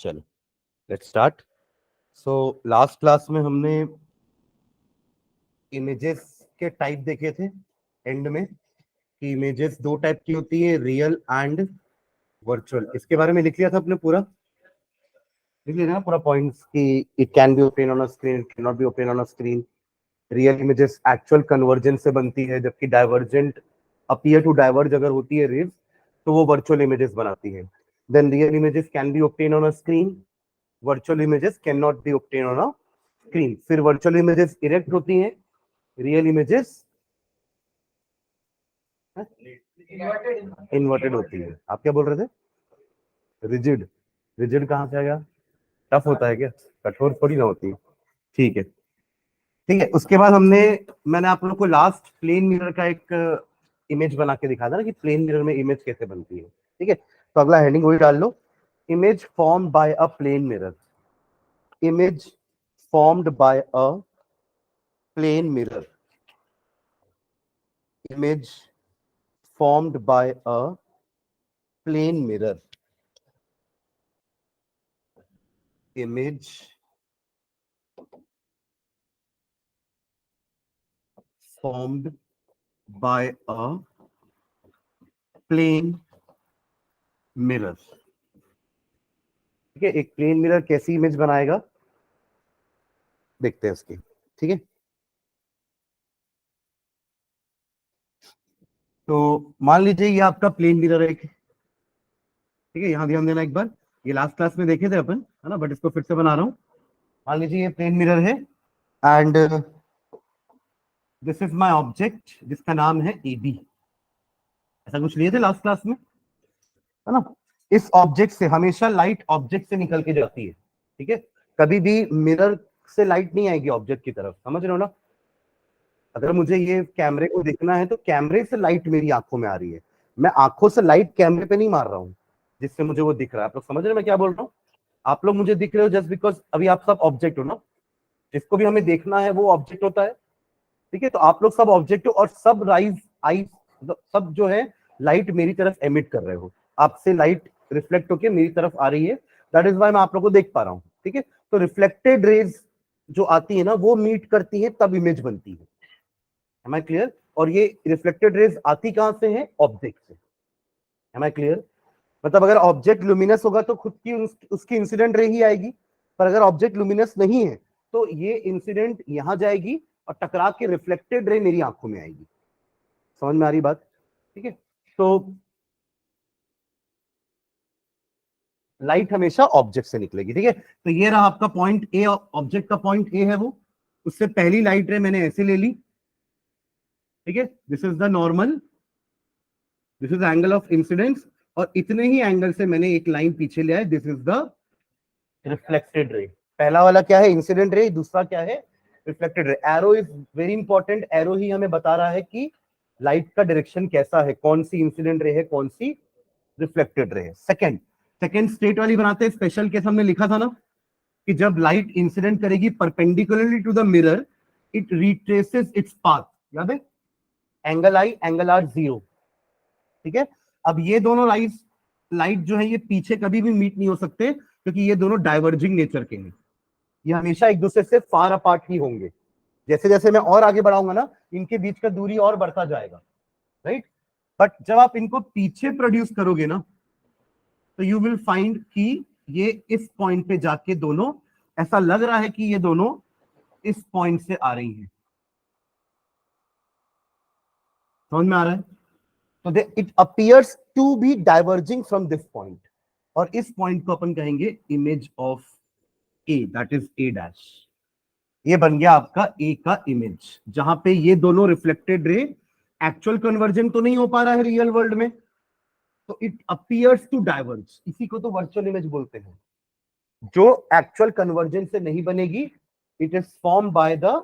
चलो let's start. So last class में हमने इमेजेस के टाइप देखे थे एंड में कि इमेजेस दो टाइप की होती है, रियल एंड वर्चुअल। इसके बारे में लिख लिया था अपने पूरा, लिख लिया ना पूरा पॉइंट्स कि it can be open on a screen, it can not be open on a screen. Real images actual convergence से बनती है, जबकि डाइवर्जेंट अपीयर टू डाइवर्ज अगर होती है रेज तो वो वर्चुअल इमेजेस बनाती है। Then real images can be open on a screen, virtual images can not be open on a screen. फिर वर्चुअल इमेजेस इरेक्ट होती हैं, रियल इमेजेस इन्वर्टेड होती है। आप क्या बोल रहे थे? रिजिड, रिजिड कहाँ से आ गया? टफ होता है क्या? कठोर थोड़ी ना होती है। ठीक है, ठीक है। उसके बाद मैंने आप लोग को लास्ट प्लेन मिरर का एक इमेज बना के दिखा था ना कि प्लेन मिरर में इमेज कैसे बनती है। ठीक है, तो अगला हेडिंग वही डाल लो, image form by a plane mirror. Image formed by a plane mirror, image formed by a plane mirror, image formed by a plane mirror। ठीक है, एक प्लेन मिरर कैसी इमेज बनाएगा देखते हैं उसकी। ठीक है, तो मान लीजिए ये आपका प्लेन मिरर है, ठीक है। यहां ध्यान देना एक बार, ये लास्ट क्लास में देखे थे अपन, है ना, बट इसको फिर से बना रहा हूं। मान लीजिए ये प्लेन मिरर है and this is my object जिसका नाम है ए बी। ऐसा कुछ लिए थे लास्ट क्लास में, है ना। इस ऑब्जेक्ट से हमेशा लाइट ऑब्जेक्ट से निकल के जाती है, ठीक है। कभी भी मिरर से लाइट नहीं आएगी ऑब्जेक्ट की तरफ, समझ रहे हो ना। अगर मुझे ये कैमरे को देखना है तो कैमरे से लाइट मेरी आंखों में आ रही है, मैं आंखों से लाइट कैमरे पे नहीं मार रहा हूँ जिससे मुझे वो दिख रहा है। आप लोग समझ रहे हो मैं क्या बोल रहा हूँ? आप लोग मुझे दिख रहे हो जस्ट बिकॉज अभी आप सब ऑब्जेक्ट हो ना, जिसको भी हमें देखना है वो ऑब्जेक्ट होता है, ठीक है। तो आप लोग सब ऑब्जेक्ट हो और सब राइज आई सब जो है लाइट मेरी तरफ एमिट कर रहे हो, आपसे लाइट रिफ्लेक्ट होके मेरी तरफ आ रही है, दैट इज वाई मैं आप लोग को देख पा रहा हूँ, ठीक है। तो रिफ्लेक्टेड रेज जो आती है ना वो मीट करती है तब इमेज बनती है। Am I clear? और ये रिफ्लेक्टेड रेज आती कहां से है? ऑब्जेक्ट से। Am I clear? मतलब अगर ऑब्जेक्ट लुमिनस होगा तो खुद की उसकी इंसिडेंट रे ही आएगी, पर अगर ऑब्जेक्ट लुमिनस नहीं है तो ये इंसिडेंट यहां जाएगी और टकरा के रिफ्लेक्टेड रे मेरी आंखों में आएगी। समझ में आ रही बात? ठीक है, तो लाइट हमेशा ऑब्जेक्ट से निकलेगी, ठीक है। तो ये रहा आपका पॉइंट ए, ऑब्जेक्ट का पॉइंट ए है वो, उससे पहली लाइट रे मैंने ऐसे ले ली, ठीक है। This is the normal, this is angle of incidence, और इतने ही एंगल से मैंने एक लाइन पीछे लिया है, दिस इज द रिफ्लेक्टेड रे। पहला वाला क्या है? इंसिडेंट रे, दूसरा क्या है? Reflected ray. Arrow is very important, arrow ही हमें बता रहा है कि लाइट का डायरेक्शन कैसा है, कौन सी इंसिडेंट रे है, कौन सी रिफ्लेक्टेड रे है। सेकंड, सेकंड स्टेट वाली बनाते हैं। स्पेशल केस हमने लिखा था ना कि जब लाइट इंसिडेंट करेगी perpendicularly to the mirror, it retraces its path, याद है? Angle I angle R zero, ठीक है। अब ये दोनों लाइट जो है ये पीछे कभी भी मीट नहीं हो सकते क्योंकि ये दोनों डाइवर्जिंग नेचर के हैं, ये हमेशा एक दूसरे से फार अपार्ट ही होंगे। जैसे जैसे मैं और आगे बढ़ाऊंगा ना इनके बीच का दूरी और बढ़ता जाएगा, राइट। बट जब आप इनको पीछे प्रोड्यूस करोगे ना तो यू विल फाइंड कि ये इस पॉइंट पे जाके दोनों, ऐसा लग रहा है कि ये दोनों इस पॉइंट से आ रही हैं। समझ में आ रहा है? तो it appears to be diverging from this point, और इस पॉइंट को अपन कहेंगे image of A, that is A dash. ये बन गया आपका ए का इमेज, जहां पे ये दोनों रिफ्लेक्टेड रे एक्चुअल कन्वर्जन तो नहीं हो पा रहा है रियल वर्ल्ड में, तो इट अपीयर्स टू डाइवर्ज। इसी को तो वर्चुअल इमेज बोलते हैं। जो एक्चुअल कन्वर्जन से नहीं बनेगी, it is form by the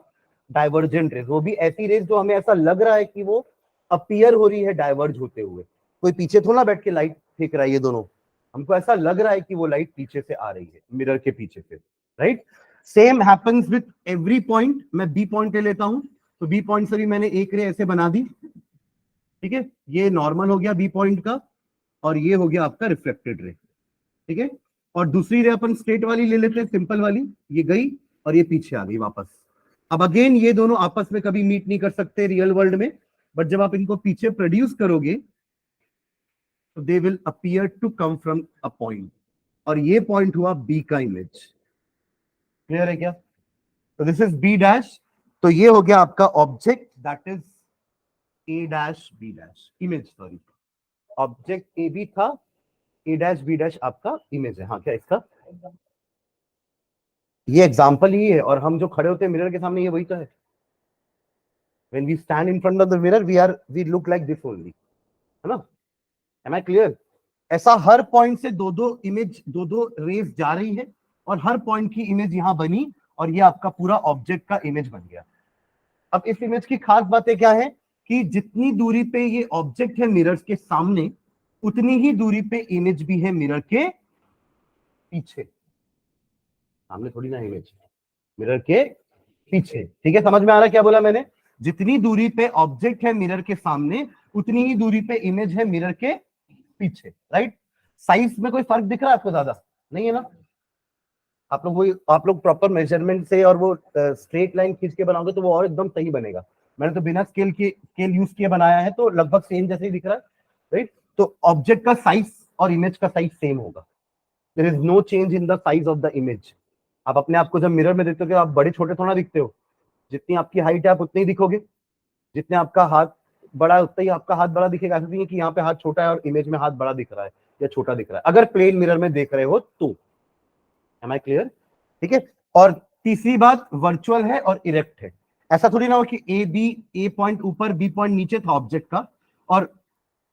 divergent rays. वो भी ऐसी रेज जो हमें ऐसा लग रहा है कि वो अपीयर हो रही है डाइवर्ज होते हुए। कोई पीछे थोड़ा बैठ के लाइट फेंक रहा है, ये दोनों हमको ऐसा लग रहा है कि वो लाइट पीछे से आ रही है, मिरर के पीछे से, right. Same happens with every point. मैं बी पॉइंट ले लेता हूं, तो बी पॉइंट से भी मैंने एक रे ऐसे बना दी, ठीक है। ये नॉर्मल हो गया बी पॉइंट का, और ये हो गया आपका रिफ्लेक्टेड रे, ठीक है। और दूसरी रे अपन स्ट्रेट वाली ले लेते हैं, सिंपल वाली, ये गई और ये पीछे आ गई वापस। अब अगेन ये दोनों आपस में कभी मीट नहीं कर सकते रियल वर्ल्ड में, बट जब आप इनको पीछे प्रोड्यूस करोगे तो they will appear to come from a point, और ये पॉइंट हुआ बी का इमेज। क्लियर है क्या? तो दिस इज बी डैश, तो ये हो गया आपका object, that is A dash B dash image, sorry object A B था, ए डैश बी डैश आपका इमेज है। हाँ क्या इसका ये एग्जांपल ही है, और हम जो खड़े होते हैं मिरर के सामने ये वही तो है। when we stand in front of the mirror we look like this only, है ना? am I clear? ऐसा हर पॉइंट से दो दो इमेज, दो दो रेज जा रही है, और हर पॉइंट की इमेज यहां बनी, और ये आपका पूरा ऑब्जेक्ट का इमेज बन गया। अब इस इमेज की खास बातें क्या है कि जितनी दूरी पे ये ऑब्जेक्ट है मिरर्स के सामने, उतनी ही दूरी पे इमेज भी है मिरर के पीछे। सामने थोड़ी ना इमेज, मिरर के पीछे। ठीक है, समझ में आ रहा है क्या बोला मैंने? जितनी दूरी पे ऑब्जेक्ट है मिरर के सामने, उतनी ही दूरी पे इमेज है मिरर के पीछे, राइट? साइज में कोई फर्क दिख रहा है आपको? ज्यादा नहीं है ना? आप लोग प्रॉपर मेजरमेंट से और वो स्ट्रेट लाइन खींच के बनाओगे तो वो और एकदम सही बनेगा। मैंने तो बिना स्केल यूज किए बनाया है, तो लगभग सेम जैसे ही दिख रहा है, राइट? तो ऑब्जेक्ट का साइज और इमेज का साइज सेम होगा। There is no change in the size of the image. आप अपने आप को जब मिरर में देखते हो, आप बड़े छोटे थोड़ा दिखते हो। जितनी आपकी हाइट है आप उतने ही दिखोगे, जितने आपका हाथ बड़ा है उतना ही आपका हाथ बड़ा दिखेगा। ऐसा नहीं है कि यहाँ पे हाथ छोटा है और इमेज में हाथ बड़ा दिख रहा है या छोटा दिख रहा है, अगर प्लेन मिरर में देख रहे हो तो। Am I clear? ठीक है। और तीसरी बात, वर्चुअल है और इरेक्ट है। ऐसा थोड़ी ना हो कि ए पॉइंट ऊपर बी पॉइंट नीचे था ऑब्जेक्ट का, और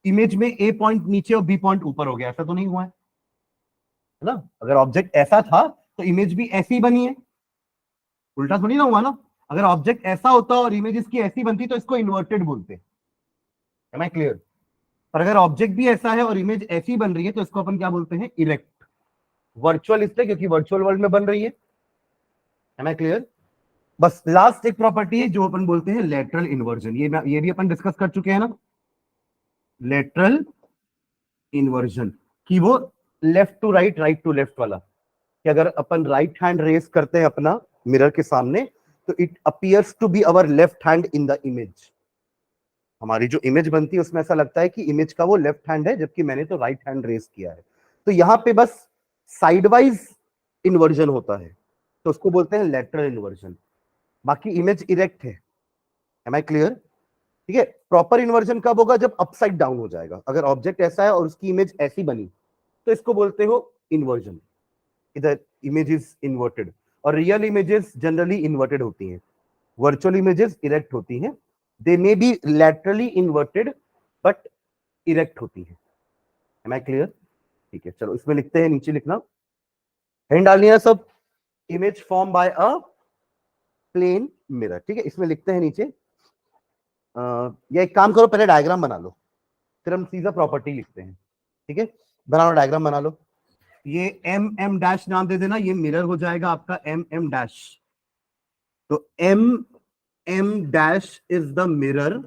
इमेज में ए पॉइंट नीचे और बी पॉइंट ऊपर हो गया, ऐसा तो नहीं हुआ है ना? अगर ऑब्जेक्ट ऐसा था तो इमेज भी ऐसी ही बनी है, उल्टा थोड़ी ना हुआ ना। अगर ऑब्जेक्ट ऐसा होता और इमेज इसकी ऐसी बनती तो इसको इन्वर्टेड बोलते। Am I clear? पर अगर ऑब्जेक्ट भी ऐसा है और इमेज ऐसी बन रही है तो इसको अपन क्या बोलते हैं? इरेक्ट। वर्चुअल इसलिए क्योंकि वर्चुअल वर्ल्ड में बन रही है। Am I clear? बस लास्ट एक प्रॉपर्टी है जो अपन बोलते हैं लेटरल इन्वर्जन, ये भी अपन डिस्कस कर चुके हैं ना, लेटरल इन्वर्जन, कि वो left to right, right to left वाला, कि अगर अपन राइट हैंड रेस करते हैं अपना मिरर के सामने, तो it appears to be our left hand in the image. हमारी जो इमेज बनती है उसमें ऐसा लगता है कि इमेज का वो लेफ्ट हैंड है, जबकि मैंने तो राइट हैंड रेस किया है। तो यहां पे बस साइडवाइज इन्वर्जन होता है, तो उसको बोलते हैं लेटरल इन्वर्जन। बाकी इमेज इरेक्ट है। Am I clear? ठीक है। प्रॉपर इन्वर्जन कब होगा? जब अपसाइड डाउन हो जाएगा। अगर ऑब्जेक्ट ऐसा है और उसकी इमेज ऐसी बनी तो इसको बोलते हो इन्वर्जन, इधर इमेज इज इन्वर्टेड। और रियल इमेजेस जनरली इन्वर्टेड होती हैं, वर्चुअल इमेजेस इरेक्ट होती हैं। They may be laterally inverted but erect होती है। Am I clear? ठीक है, चलो इसमें लिखते हैं, नीचे लिखना, हेडिंग डालनी है सब, image form by a plane mirror. ठीक है, इसमें लिखते हैं नीचे, या एक काम करो, पहले डायग्राम बना लो, फिर हम सीधा प्रॉपर्टी लिखते हैं। ठीक है, बना लो, डायग्राम बना लो। ये एम एम डैश नाम दे देना, ये मिरर हो जाएगा आपका एम एम डैश। तो M M dash is the mirror,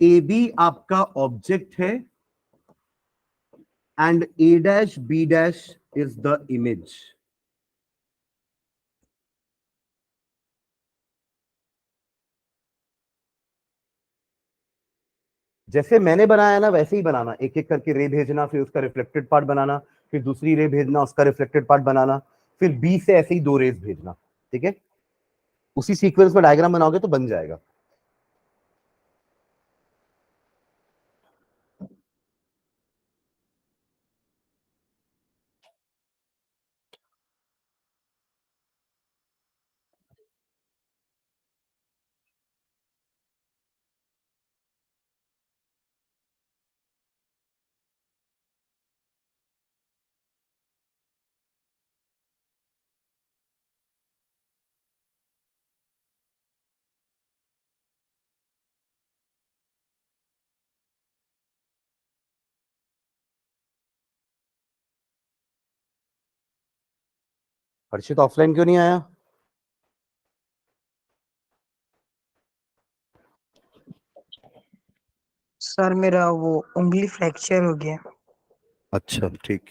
A B आपका ऑब्जेक्ट है, and A dash B dash is the image. जैसे मैंने बनाया ना वैसे ही बनाना, एक एक करके रे भेजना, फिर उसका रिफ्लेक्टेड पार्ट बनाना, फिर दूसरी रे भेजना, उसका रिफ्लेक्टेड पार्ट बनाना, फिर बी से ऐसे ही दो रेज भेजना। ठीक है, उसी सीक्वेंस में डायग्राम बनाओगे तो बन जाएगा। हर्षित ऑफलाइन क्यों नहीं आया? सर मेरा वो उंगली फ्रैक्चर हो गया। अच्छा ठीक।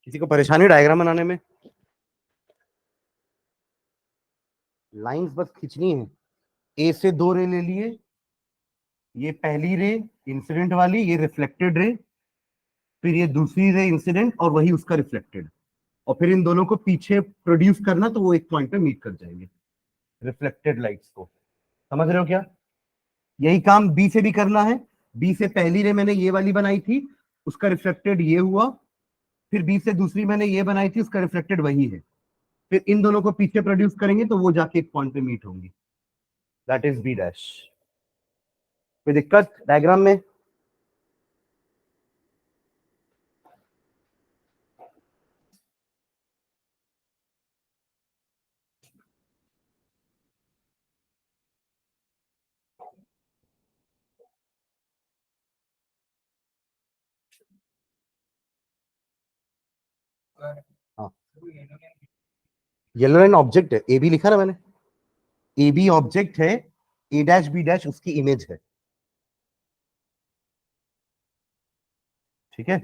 किसी को परेशानी डायग्राम बनाने में? लाइंस बस खींचनी है। ए से दो रे ले लिए, ये पहली रे इंसिडेंट वाली, ये रिफ्लेक्टेड रे, फिर ये दूसरी रे इंसिडेंट और वही उसका रिफ्लेक्टेड, और फिर इन दोनों को पीछे प्रोड्यूस करना तो वो एक पॉइंट पे मीट कर जाएंगे रिफ्लेक्टेड लाइट्स को। समझ रहे हो क्या? यही काम बी से भी करना है। बी से पहली रे मैंने ये वाली बनाई थी, उसका रिफ्लेक्टेड ये हुआ, फिर बी से दूसरी मैंने ये बनाई थी, उसका रिफ्लेक्टेड वही है। फिर इन दोनों को पीछे प्रोड्यूस करेंगे तो वो जाके एक पॉइंट पे मीट होंगी, दैट इज बी डैश। कोई दिक्कत डायग्राम में? हाँ, येलो लाइन ऑब्जेक्ट है, ए बी लिखा ना मैंने, ए बी ऑब्जेक्ट है, ए डैश बी डैश उसकी इमेज है। ठीक है,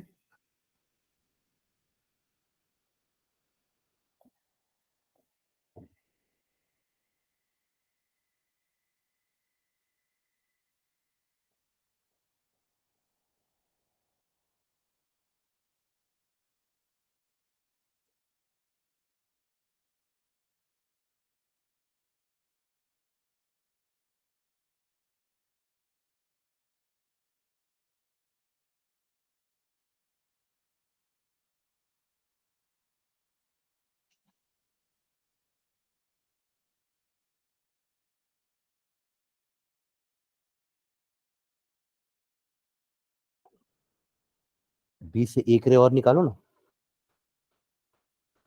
बी से एक रे और निकालो ना।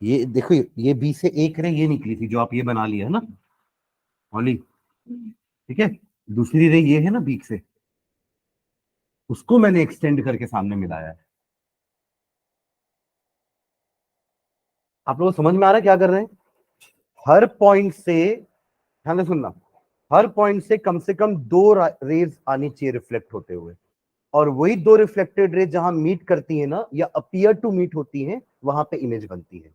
ये देखो, ये बी से एक रे ये निकली थी जो आप ये बना लिया है ना ओली, ठीक है। दूसरी रे ये है ना बी से, उसको मैंने एक्सटेंड करके सामने मिलाया है। आप लोगों को समझ में आ रहा है क्या कर रहे हैं? हर पॉइंट से, ध्यान से सुनना, हर पॉइंट से कम दो रेज आनी चाहिए रिफ्लेक्ट होते हुए, और वही दो रिफ्लेक्टेड रेज जहां मीट करती है ना या अपीयर टू मीट होती है, वहां पे इमेज बनती है।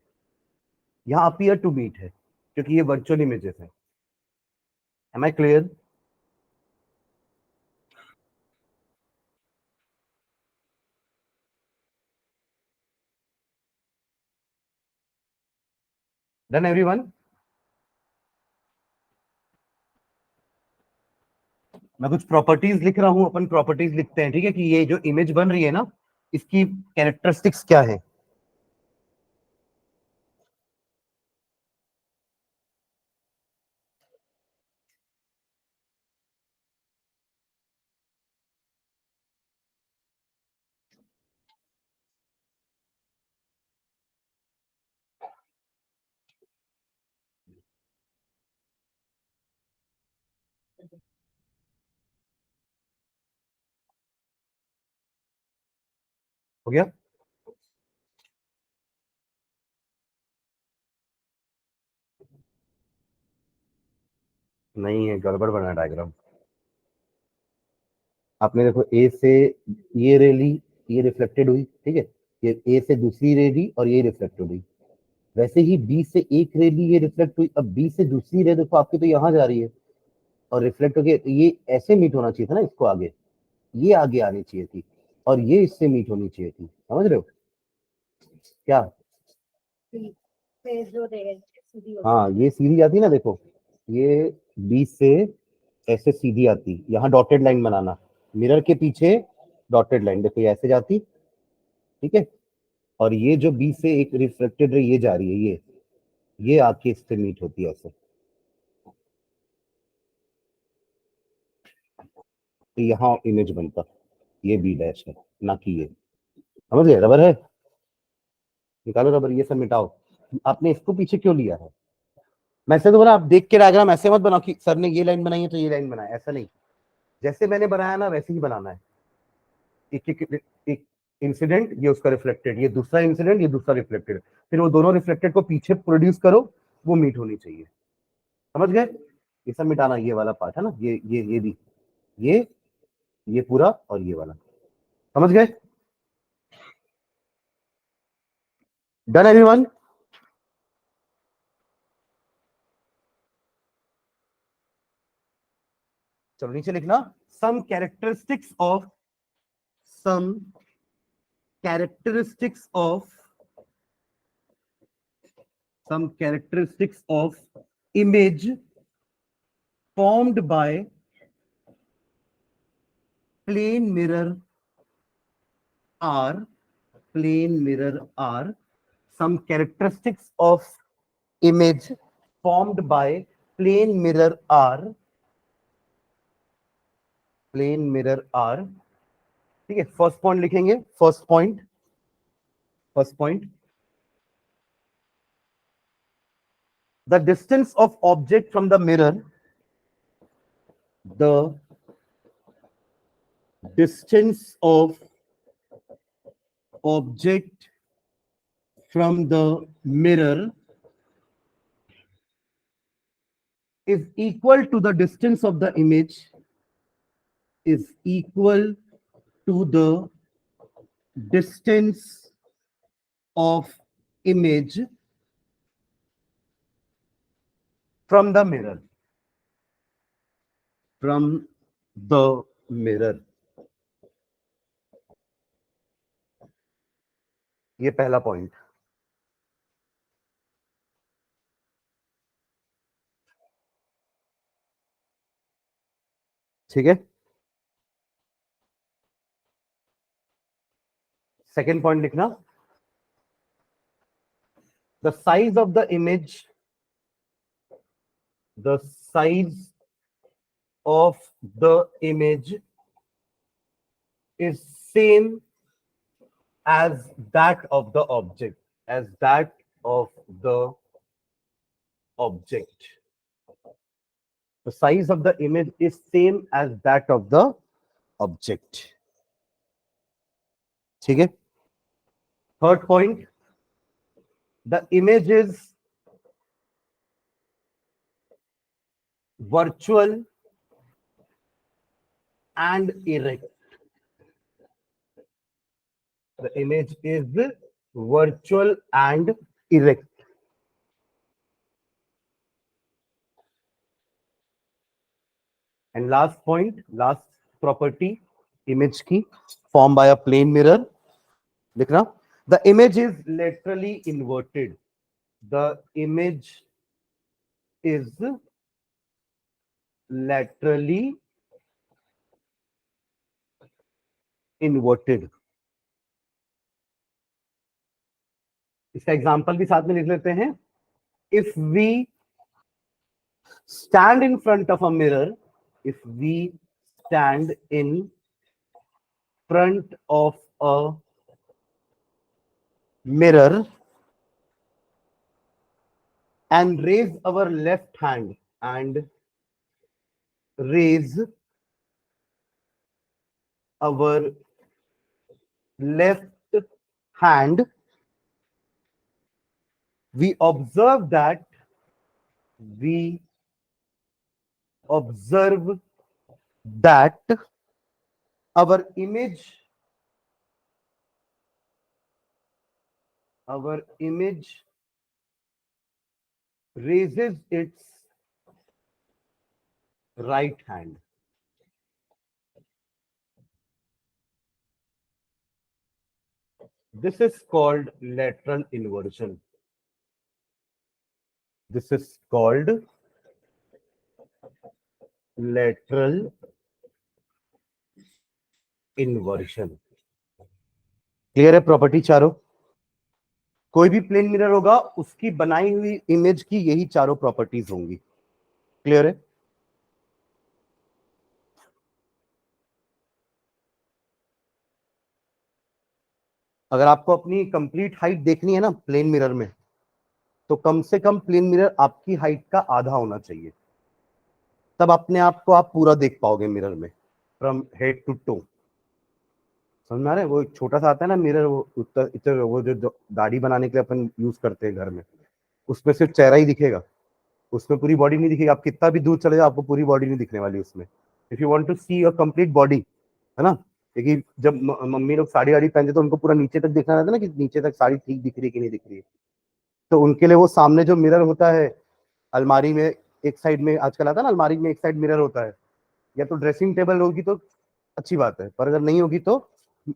यहां अपीयर टू मीट है क्योंकि ये वर्चुअल इमेजेस है। Am I clear? Done everyone? मैं कुछ प्रॉपर्टीज लिख रहा हूं, अपन प्रॉपर्टीज लिखते हैं, ठीक है, कि ये जो इमेज बन रही है ना, इसकी कैरेक्टरिस्टिक्स क्या है। हो गया? नहीं है, गड़बड़ बना डायग्राम। आपने देखो ए से ये रे ली, ये रिफ्लेक्टेड हुई, ठीक है, ये ए से दूसरी रे ली और ये रिफ्लेक्टेड हुई। वैसे ही बी से एक रे ली, ये रिफ्लेक्ट हुई, अब बी से दूसरी रे देखो आपकी तो यहाँ जा रही है और रिफ्लेक्ट होके ये ऐसे मीट होना चाहिए था ना, इसको आगे, ये आगे आनी चाहिए थी, और ये इससे मीट होनी चाहिए थी। समझ रहे हो क्या? हाँ, ये सीधी जाती ना, देखो, ये बी से ऐसे सीधी आती, यहाँ डॉटेड लाइन बनाना, मिरर के पीछे डॉटेड लाइन, देखो ये ऐसे जाती, ठीक है, और ये जो बी से एक रिफ्लेक्टेड रे ये जा रही है, ये आके इससे मीट होती है ऐसे, तो यहाँ इमेज बनता, ये बी डैश है ना कि ये। समझ गए? रबर है, निकालो रबर, ये सब मिटाओ। आपने इसको पीछे क्यों लिया है? मैं ऐसे तो बोला, आप देख के डायग्राम ऐसे मत बनाओ कि सर ने ये लाइन बनाई है तो ये लाइन बनाया, ऐसा नहीं। जैसे मैंने बनाया ना वैसे ही बनाना है। एक एक एक इंसिडेंट, ये उसका रिफ्लेक्टेड, ये दूसरा इंसिडेंट, ये दूसरा रिफ्लेक्टेड, फिर वो दोनों रिफ्लेक्टेड को पीछे प्रोड्यूस करो, वो मीट होनी चाहिए। समझ गए? ये सब मिटाना, ये वाला पार्ट है ना, ये भी, ये ये पूरा और ये वाला। समझ गए? Done everyone? चलो नीचे लिखना, some characteristics of some characteristics of image formed by plane mirror are some characteristics of image formed by plane mirror are ठीक है। फर्स्ट पॉइंट लिखेंगे, first point the distance of object from the mirror, the distance of object from the mirror is equal to the distance of the image, is equal to the distance of image from the mirror, ये पहला point. ठीक है। Second point लिखना, the size of the image, the size of the image is same as that of the object, the size of the image is same as that of the object। ठीक है। Third point, the image is virtual and erect, the image is virtual and erect। And last point, last property image की, formed by a plane mirror, लिखना, the image is laterally inverted, the image is laterally inverted। इसका example भी साथ में लिख लेते हैं। If we stand in front of a mirror, if we stand in front of a mirror and raise our left hand and raise our left hand, we observe that our image raises its right hand। This is called lateral inversion। This is called lateral inversion। Clear है property चारों? कोई भी plane mirror होगा उसकी बनाई हुई image की यही चारों प्रॉपर्टीज होंगी। क्लियर है? अगर आपको अपनी कंप्लीट हाइट देखनी है ना प्लेन मिरर में, तो कम से कम प्लेन मिरर आपकी हाइट का आधा होना चाहिए, तब अपने आप को आप पूरा देख पाओगे मिरर में, फ्रॉम हेड टू टो। समझ में आ रहा है? वो एक छोटा सा आता है ना मिरर, वो जो दाढ़ी बनाने के लिए अपन यूज करते हैं घर में, उसमें सिर्फ चेहरा ही दिखेगा, उसमें पूरी बॉडी नहीं दिखेगी। आप कितना भी दूर चले जाओ आपको पूरी बॉडी नहीं दिखने वाली उसमें। If you want to see your complete body, है ना, क्योंकि जब मम्मी लोग साड़ी वाड़ी पहनते तो उनको पूरा नीचे तक देखना रहता है ना कि नीचे तक साड़ी ठीक दिख रही है कि नहीं दिख रही है। तो उनके लिए वो सामने जो मिरर होता है अलमारी में, एक साइड में आजकल आता है ना, अलमारी में एक साइड मिरर होता है, या तो ड्रेसिंग टेबल होगी तो अच्छी बात है, पर अगर नहीं होगी तो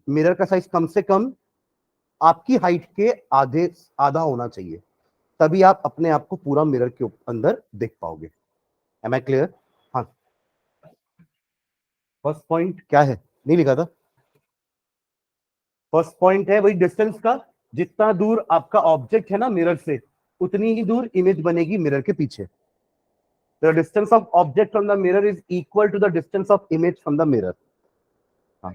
मिरर का साइज कम से कम आपकी हाइट के आधा होना चाहिए, तभी आप अपने आप को पूरा मिरर के अंदर देख पाओगे। Am I clear? हाँ, फर्स्ट पॉइंट क्या है, नहीं लिखा था? फर्स्ट पॉइंट है वही डिस्टेंस का, जितना दूर आपका ऑब्जेक्ट है ना मिरर से, उतनी ही दूर इमेज बनेगी मिरर के पीछे। The distance of object from the mirror is equal to the distance of image from the mirror. हाँ,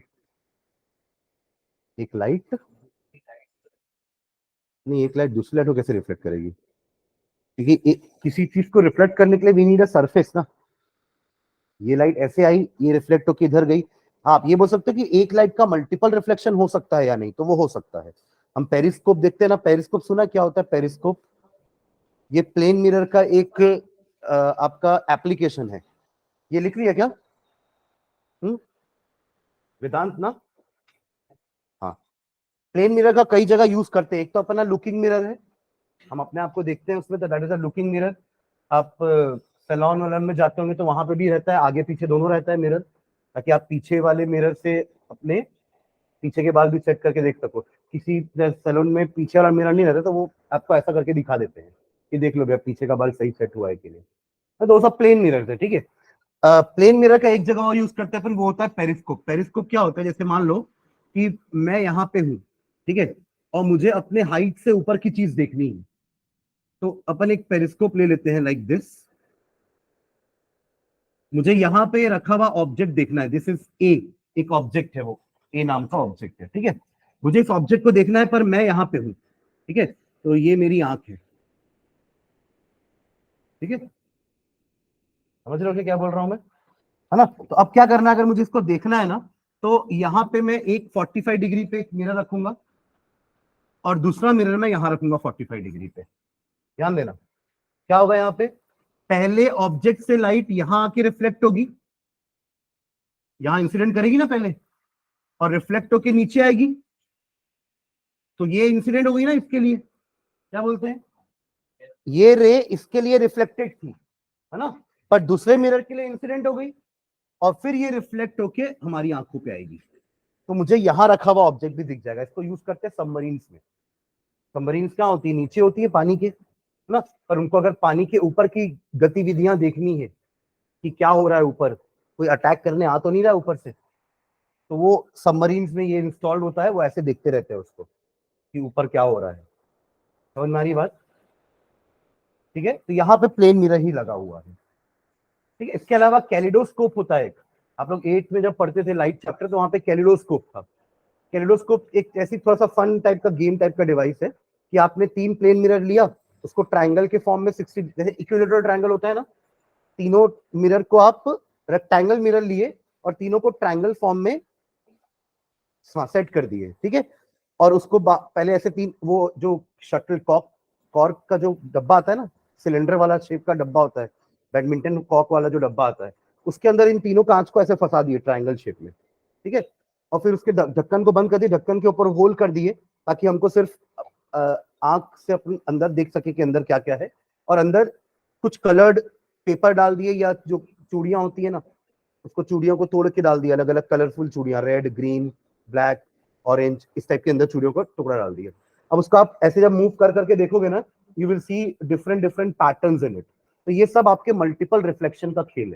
एक लाइट, नहीं एक लाइट दूसरी लाइट को कैसे रिफ्लेक्ट करेगी? क्योंकि किसी चीज को रिफ्लेक्ट करने के लिए वी नीड अ सरफेस ना। ये लाइट ऐसे आई, ये रिफ्लेक्ट होकर इधर गई। आप ये बोल सकते हो कि एक लाइट का मल्टीपल रिफ्लेक्शन हो सकता है या नहीं, तो वो हो सकता है। हम पेरिस्कोप देखते हैं ना, पेरिस्कोप सुना क्या होता है पेरिस्कोप? ये प्लेन मिरर का एक आपका एप्लीकेशन है। ये लिख लिया क्या? हम्म, वेदांत ना? हाँ, प्लेन मिरर का कई जगह यूज करते हैं। एक तो अपना लुकिंग मिरर है, हम अपने आप को देखते हैं उसमें, तो that is a looking mirror. आप सैलून वालन में जाते होंगे तो वहां पे भी रहता है, आगे पीछे दोनों रहता है मिरर, ताकि आप पीछे वाले मिरर से अपने पीछे के बाल भी सेट करके देख सको। किसी सैलून में पीछे वाला मिरर नहीं रहता तो वो आपको ऐसा करके दिखा देते हैं कि देख लो भैया पीछे का बाल सही सेट हुआ है कि नहीं। तो वो सब प्लेन मिरर है, ठीक है। प्लेन मिरर का एक जगह और यूज करते हैं अपन, वो होता है पेरिस्कोप। पेरिस्कोप क्या होता है, जैसे मान लो कि मैं यहाँ पे हूँ, ठीक है, और मुझे अपने हाइट से ऊपर की चीज देखनी है, तो अपन एक पेरिस्कोप ले लेते हैं लाइक दिस। मुझे यहाँ पे रखा हुआ ऑब्जेक्ट देखना है, दिस इज ए, एक ऑब्जेक्ट है वो, ए नाम का ऑब्जेक्ट है, ठीक है। मुझे इस ऑब्जेक्ट को देखना है पर मैं यहाँ पे हूँ, ठीक है, तो ये मेरी आंख है, ठीक है। समझ रहे हो कि क्या बोल रहा हूं मैं, है ना? तो अब क्या करना है, अगर मुझे इसको देखना है ना, तो यहाँ पे मैं एक 45 डिग्री पे एक मिरर रखूंगा, और दूसरा मिरर मैं यहाँ रखूंगा 45 डिग्री पे। ध्यान देना क्या होगा यहाँ पे, पहले ऑब्जेक्ट से लाइट यहाँ आके रिफ्लेक्ट होगी, यहाँ इंसिडेंट करेगी ना पहले, और रिफ्लेक्ट होके नीचे आएगी, तो ये इंसिडेंट हो गई ना इसके लिए, क्या बोलते हैं, ये रे इसके लिए रिफ्लेक्टेड थी, है ना, पर दूसरे मिरर के लिए इंसिडेंट हो गई, और फिर ये रिफ्लेक्ट होके हमारी आंखों पे आएगी, तो मुझे यहां रखा हुआ ऑब्जेक्ट भी दिख जाएगा। इसको यूज करते हैं सबमरीन्स में। सबमरीन्स क्या होती है, नीचे होती है पानी के, है ना, पर उनको अगर पानी के ऊपर की गतिविधियां देखनी है कि क्या हो रहा है ऊपर, कोई अटैक करने आ तो नहीं रहा है ऊपर से, तो वो सबमरीन्स में ये इंस्टॉल्ड होता है, वो ऐसे देखते रहते हैं उसको कि ऊपर क्या हो रहा है। समझ में आ रही बात? ठीक है, तो यहाँ पे प्लेन मिरर ही लगा हुआ है, ठीक है। इसके अलावा कैलिडोस्कोप होता है एक, आप लोग 8th में जब पढ़ते थे लाइट चैप्टर, तो वहां पे कैलिडोस्कोप था। कैलिडोस्कोप एक ऐसी थोड़ा सा फन टाइप का गेम टाइप का डिवाइस है कि आपने 3 प्लेन मिरर लिया, उसको ट्राइंगल के फॉर्म में 60, जैसे इक्विलेटरल ट्राइंगल होता है ना, तीनों मिरर को आप रेक्टेंगल मिरर लिए और तीनों को ट्राइंगल फॉर्म में सेट कर दिए, ठीक है। और उसको पहले ऐसे तीन, वो जो शटल कॉक कॉर्क का जो डब्बा आता है ना, सिलेंडर वाला शेप का डब्बा होता है, बैडमिंटन कॉक वाला जो डब्बा आता है, उसके अंदर इन तीनों कांच को ऐसे फंसा दिए ट्राइंगल शेप में, ठीक है। और फिर उसके ढक्कन को बंद कर दिए, ढक्कन के ऊपर होल कर दिए, ताकि हमको सिर्फ आंख से अपन अंदर देख सके कि अंदर क्या क्या है। और अंदर कुछ कलर्ड पेपर डाल दिए, या जो चूड़ियां होती है ना, उसको चूड़ियों को तोड़ के डाल दिया, अलग अलग कलरफुल चूड़ियां, रेड ग्रीन ब्लैक ऑरेंज, इस टाइप के अंदर चूड़ियों को टुकड़ा डाल दिया। अब उसको आप ऐसे जब मूव कर करके देखोगे ना, you will see different different patterns in it. तो ये सब आपके मल्टीपल रिफ्लेक्शन का खेल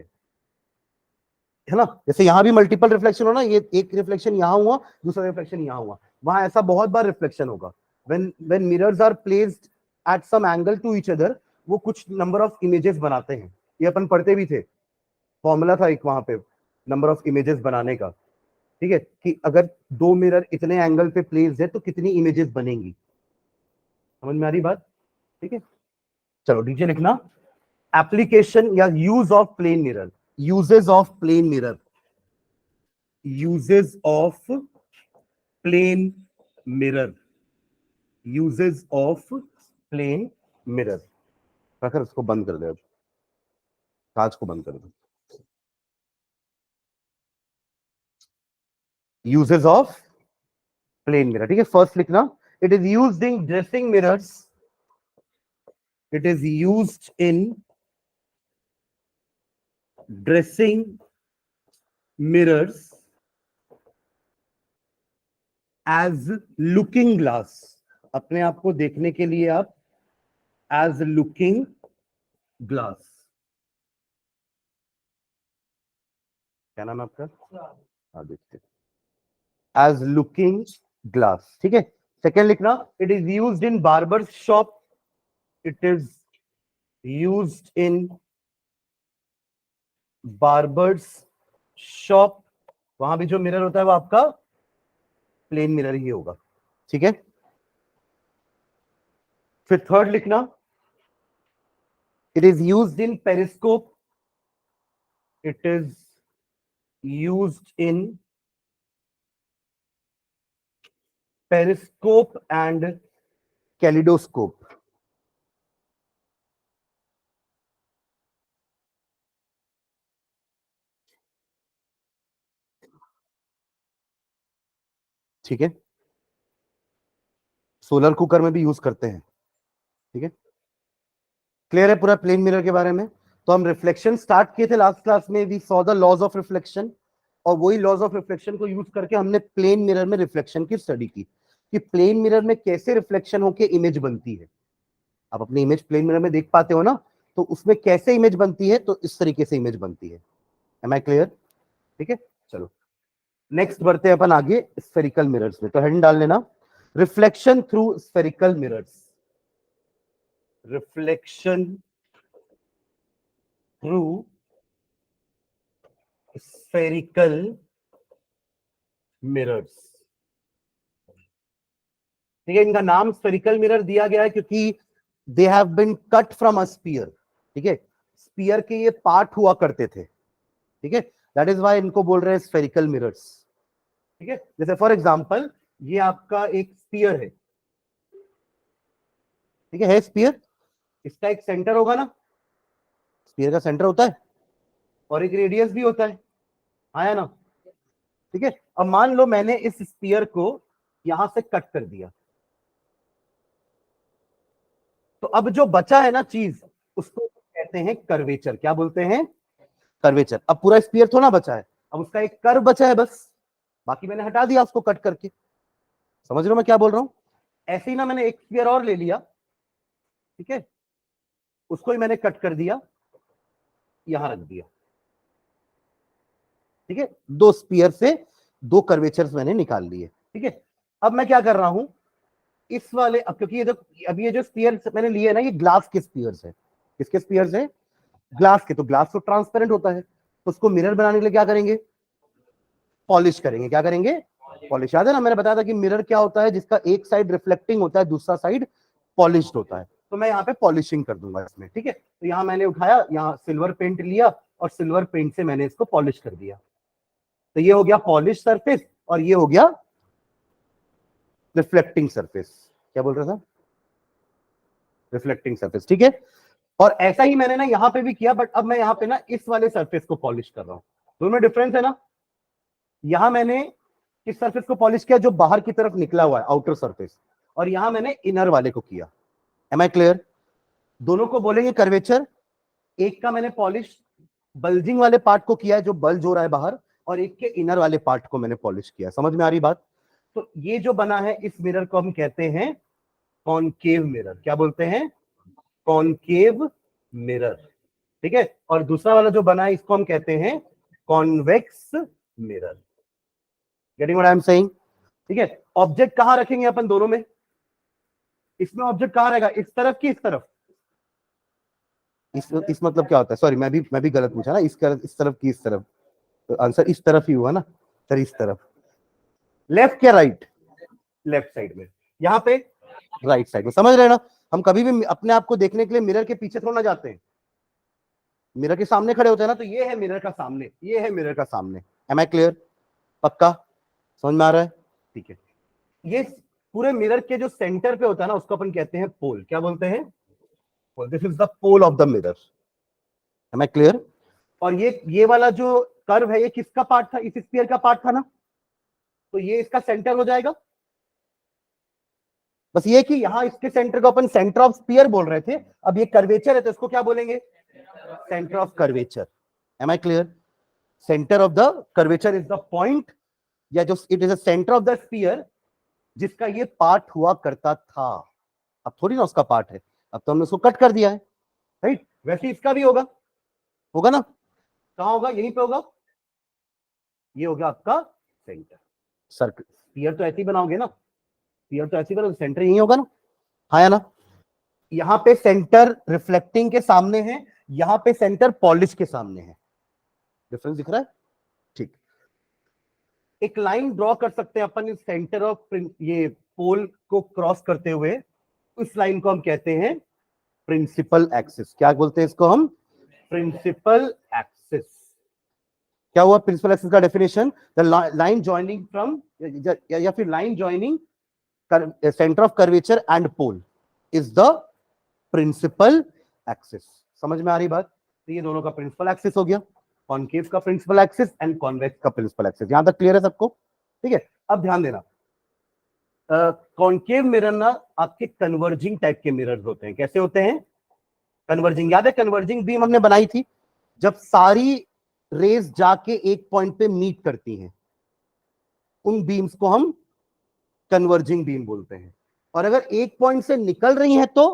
है ना। जैसे यहाँ भी मल्टीपल रिफ्लेक्शन हो ना, ये एक रिफ्लेक्शन यहाँ हुआ, दूसरा रिफ्लेक्शन यहाँ हुआ, वहां ऐसा बहुत बार रिफ्लेक्शन होगा। When mirrors are placed at some angle to each other, वो कुछ नंबर ऑफ इमेजेस बनाते हैं। ये अपन पढ़ते भी थे, फॉर्मूला था एक वहां पे नंबर ऑफ इमेजेस बनाने का, ठीक है, कि अगर दो मिरर इतने एंगल पे प्लेस्ड है तो कितनी इमेजेस बनेंगी। समझ में आ रही बात? ठीक है, चलो नीचे लिखना, एप्लीकेशन या use of plane mirror, uses of plane mirror, uses of plane mirror, uses of plane mirror. रखकर उसको बंद कर दे, अब कांच को बंद कर दो। यूजेस ऑफ प्लेन मिरर, ठीक है। फर्स्ट लिखना, it is used in dressing mirrors, it is used in dressing mirrors as looking glass, अपने आप को देखने के लिए आप एज लुकिंग ग्लास। क्या नाम है आपका? हाँ देखते, एज लुकिंग ग्लास, ठीक है। सेकेंड लिखना, it is used in barber shop, it is used in barbers shop, वहां भी जो मिरर होता है वो आपका प्लेन मिरर ही होगा, ठीक है। फिर थर्ड लिखना, it is used in periscope, it is used in periscope and kaleidoscope, ठीक है। सोलर कुकर में भी यूज करते हैं, ठीक है। क्लियर है पूरा प्लेन मिरर के बारे में? तो हम रिफ्लेक्शन स्टार्ट किए थे लास्ट क्लास में, we saw the laws of reflection, और वही लॉज ऑफ रिफ्लेक्शन को यूज करके हमने प्लेन मिरर में रिफ्लेक्शन की स्टडी की कि प्लेन मिरर में कैसे रिफ्लेक्शन होके इमेज बनती है। आप अपनी इमेज प्लेन मिरर में देख पाते हो ना, तो उसमें कैसे इमेज बनती है, तो इस तरीके से इमेज बनती है। Am I clear? ठीक है, चलो नेक्स्ट बढ़ते हैं अपन आगे स्फेरिकल मिरर्स में। तो हेडिंग डाल लेना, reflection through spherical mirrors, reflection through spherical mirrors, ठीक है। इनका नाम स्फेरिकल मिरर दिया गया है क्योंकि they have been cut from a sphere, ठीक है। स्पीयर के ये पार्ट हुआ करते थे, ठीक है, दैट इज वाई इनको बोल रहे हैं स्फेरिकल मिरर्स, ठीक है। जैसे फॉर एग्जांपल ये आपका एक स्पीयर है, ठीक है स्पीयर, इसका एक सेंटर होगा ना, स्पीयर का सेंटर होता है और एक रेडियस भी होता है, आया ना, ठीक है। अब मान लो मैंने इस स्पीयर को यहां से कट कर दिया, तो अब जो बचा है ना चीज, उसको कहते हैं कर्वेचर। क्या बोलते हैं? कर्वेचर। अब पूरा स्पीयर थोड़ा बचा है, अब उसका एक कर्व बचा है बस, बाकी मैंने हटा दिया उसको कट करके। समझ रहे हो मैं क्या बोल रहा हूं? ऐसे ही ना मैंने एक स्पीयर और ले लिया, ठीक है, उसको ही मैंने कट कर दिया, यहां रख दिया, ठीक है। दो स्पीयर से दो कर्वेचर्स मैंने निकाल लिए, ठीक है। अब मैं क्या कर रहा हूं, इस वाले, अब क्योंकि ये जो अभी ये जो स्पीयर मैंने लिए ना, ये ग्लास के स्पीयर्स है। किसके स्पीयर्स है? ग्लास के। तो ग्लास तो ट्रांसपेरेंट होता है, तो उसको मिरर बनाने के लिए क्या करेंगे? पॉलिश करेंगे। क्या करेंगे? पॉलिश। याद है ना मैंने बताया था कि मिरर क्या होता है, जिसका एक साइड रिफ्लेक्टिंग होता है, दूसरा साइड पॉलिश्ड होता है। तो मैं यहाँ पे पॉलिशिंग कर दूंगा इसमें, ठीक है। तो यहाँ मैंने उठाया, यहाँ सिल्वर पेंट लिया और सिल्वर पेंट से मैंने इसको पॉलिश कर दिया, तो ये हो गया पॉलिश सरफेस और ये हो गया रिफ्लेक्टिंग सरफेस। क्या बोल रहा था? रिफ्लेक्टिंग सरफेस, ठीक है। और ऐसा ही मैंने ना यहाँ पे भी किया, बट अब मैं यहाँ पे ना इस वाले सरफेस को पॉलिश कर रहा हूँ। दोनों में डिफरेंस है ना। यहां मैंने किस सरफेस को पॉलिश किया? जो बाहर की तरफ निकला हुआ है, आउटर सरफेस, और यहां मैंने इनर वाले को किया। Am I clear? दोनों को बोलेंगे कर्वेचर। एक का मैंने पॉलिश बल्जिंग वाले पार्ट को किया है, जो बल्ज हो रहा है बाहर, और एक के इनर वाले पार्ट को मैंने पॉलिश किया। समझ में आ रही बात? तो ये जो बना है, इस मिरर को हम कहते हैं कॉनकेव मिरर। क्या बोलते हैं? कॉनकेव मिरर, ठीक है। और दूसरा वाला जो बना है, इसको हम कहते हैं convex mirror. Getting what I am saying? ठीक है। ऑब्जेक्ट कहां रखेंगे अपन दोनों में? इसमें ऑब्जेक्ट कहां रहेगा, इस तरफ की इस तरफ? इस मतलब क्या होता है? सॉरी, मैं भी गलत पूछा ना, इस तरफ की इस तरफ, तो आंसर इस तरफ ही हुआ ना सर, इस तरफ। लेफ्ट या राइट? लेफ्ट साइड में। यहाँ पे राइट साइड में। समझ रहे हैं ना? हम कभी भी अपने आप को देखने के लिए मिरर के पीछे थोड़ा ना जाते हैं, मिरर के सामने खड़े होते हैं ना। तो ये है मिरर का सामने, ये है मिरर का सामने। Am I clear? पक्का समझ में आ रहा है? ठीक है। ये पूरे मिरर के जो सेंटर पे होता है ना, उसको अपन कहते हैं पोल। क्या बोलते हैं? Pole. This is the pole of the mirror. Am I clear? और ये वाला जो कर्व है, ये किसका पार्ट था? इस स्फीयर का पार्ट था ना। तो ये इसका सेंटर हो जाएगा। बस ये कि यहां इसके सेंटर को अपन सेंटर ऑफ स्फीयर बोल रहे थे, अब ये कर्वेचर है तो इसको क्या बोलेंगे, centre of curvature. Am I clear? Centre of the curvature is the point, या जो it is the centre of the sphere जिसका ये पार्ट हुआ करता था। अब थोड़ी ना उसका पार्ट है, अब तो हमने उसको कट कर दिया है, राइट? वैसे इसका भी होगा, होगा ना? कहां होगा? यहीं पे होगा। ये हो गया आपका सेंटर। सर्कल स्फीयर तो ऐसे ही बनाओगे ना, स्फीयर तो ऐसे ही बनाओगे, सेंटर यहीं होगा ना, हाँ या ना? यहां पे सेंटर रिफ्लेक्टिंग के सामने है, यहां पे सेंटर पॉलिश के सामने है। डिफरेंस दिख रहा है? ठीक। एक लाइन ड्रॉ कर सकते हैं अपन इस सेंटर ऑफ ये पोल को क्रॉस करते हुए, उस लाइन को हम कहते हैं प्रिंसिपल एक्सिस। क्या बोलते हैं इसको हम? Principal axis. क्या हुआ प्रिंसिपल एक्सिस का definition? The line joining from, या फिर line joining centre of curvature and pole is the principal axis. समझ में आ रही बात? तो ये दोनों का प्रिंसिपल एक्सिस हो गया, कॉनकेव का प्रिंसिपल एक्सिस एंड कॉन्वेक्स का प्रिंसिपल एक्सिस। यहां तक क्लियर है सबको? ठीक है, अब ध्यान देना, कॉनकेव मिरर ना आपके कन्वर्जिंग टाइप के मिरर्स होते हैं। कैसे होते हैं? कन्वर्जिंग। याद है कन्वर्जिंग बीम हमने बनाई थी, जब सारी रेज जाके एक पॉइंट पे मीट करती हैं, उन बीम्स को हम कन्वर्जिंग बीम बोलते हैं। और अगर एक पॉइंट से निकल रही हैं तो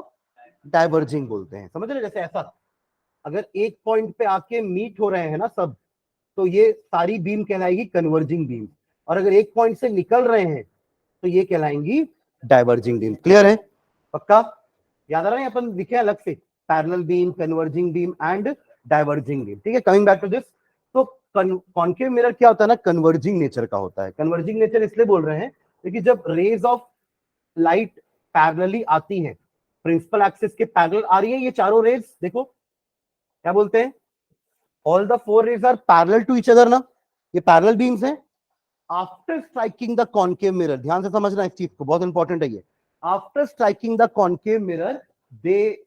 डाइवर्जिंग बोलते हैं। समझ रहे? जैसे ऐसा, अगर एक पॉइंट पे आके मीट हो रहे हैं ना सब, तो ये सारी बीम कहलाएगी कन्वर्जिंग बीम। और अगर एक पॉइंट से निकल रहे हैं तो ये कहलाएंगी डाइवर्जिंग बीम। क्लियर है? पक्का? याद आ रहा है? अपन लिखे अलग से, parallel beam, converging beam and diverging beam. ठीक है, कमिंग बैक टू दिस। तो कॉनकेव मिरर क्या होता है ना, कन्वर्जिंग नेचर का होता है। कन्वर्जिंग नेचर इसलिए बोल रहे हैं क्योंकि जब रेज ऑफ लाइट पैरेलली आती है, प्रिंसिपल एक्सिस के पैरेलल आ रही है ये चारों रेज, देखो क्या बोलते हैं, all the four rays are parallel to each other ना, ये पैरेलल बीम्स हैं। After striking the concave mirror, ध्यान से समझना इस चीज को, बहुत इंपॉर्टेंट है ये। After striking the concave mirror they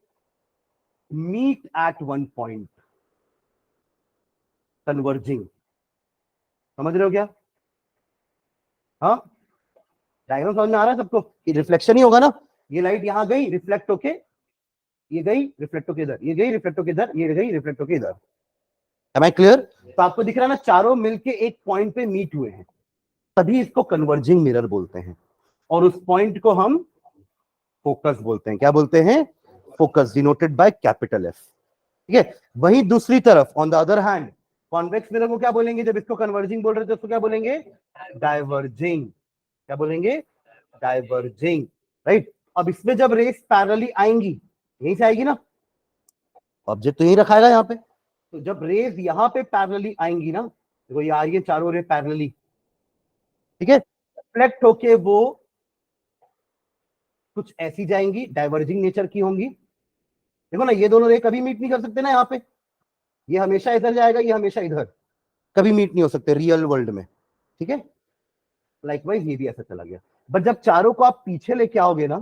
meet at one point, converging. समझ रहे हो क्या? हाँ, डायग्राम समझ में आ रहा है सबको? रिफ्लेक्शन ही होगा ना, ये लाइट यहां गई रिफ्लेक्ट होके, ये गई रिफ्लेक्ट होके इधर, ये गई रिफ्लेक्ट होके इधर, ये गई रिफ्लेक्ट होके इधर। Am I clear? तो आपको दिख रहा है ना, चारों मिलके एक पॉइंट पे मीट हुए हैं, तभी इसको कन्वर्जिंग मिरर बोलते हैं। और उस पॉइंट को हम फोकस बोलते हैं। क्या बोलते हैं? Focus, denoted by capital F. ठीक है, वही दूसरी तरफ on the other hand convex mirror को क्या बोलेंगे? जब इसको कन्वर्जिंग बोल रहे थे उसको क्या बोलेंगे? डाइवर्जिंग। क्या बोलेंगे? Diverging, right? अब इसमें जब रेस पैरेलली आएंगी, यहीं से आएगी ना, ऑब्जेक्ट तो यहीं रखाएगा यहाँ पे, तो जब रेज यहाँ पे पैरेलली आएंगी ना, देखो ये आ रही है चारों रे पैरेलली, ठीक है, रिफ्लेक्ट होके वो कुछ ऐसी जाएंगी, डाइवर्जिंग नेचर की होंगी। देखो ना, ये दोनों रे कभी मीट नहीं कर सकते ना यहाँ पे, ये हमेशा इधर जाएगा, ये हमेशा इधर, कभी मीट नहीं हो सकते रियल वर्ल्ड में। ठीक है, लाइकवाइज ये भी ऐसा चला गया। बट जब चारों को आप पीछे लेके आओगे ना,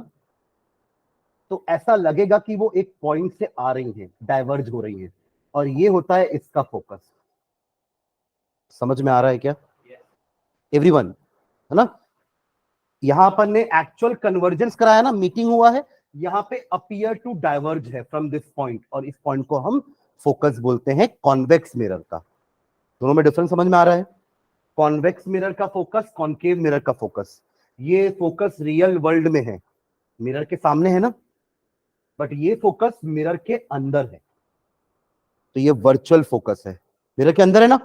तो ऐसा लगेगा कि वो एक पॉइंट से आ रही हैं, डाइवर्ज हो रही हैं, और ये होता है इसका फोकस। समझ में आ रहा है क्या एवरीवन? है ना? यहां पर ने एक्चुअल कन्वर्जेंस कराया ना, मीटिंग हुआ है, यहां पे अपीयर टू डाइवर्ज है फ्रॉम दिस पॉइंट, और इस पॉइंट को हम फोकस बोलते हैं कॉन्वेक्स मिरर का। दोनों में डिफरेंस समझ में आ रहा है? कॉन्वेक्स मिरर का फोकस, कॉन्केव मिरर का फोकस। ये फोकस रियल वर्ल्ड में है, मिरर के सामने है ना, बट ये फोकस मिरर के अंदर है, तो ये वर्चुअल फोकस है। मिरर के अंदर है ना,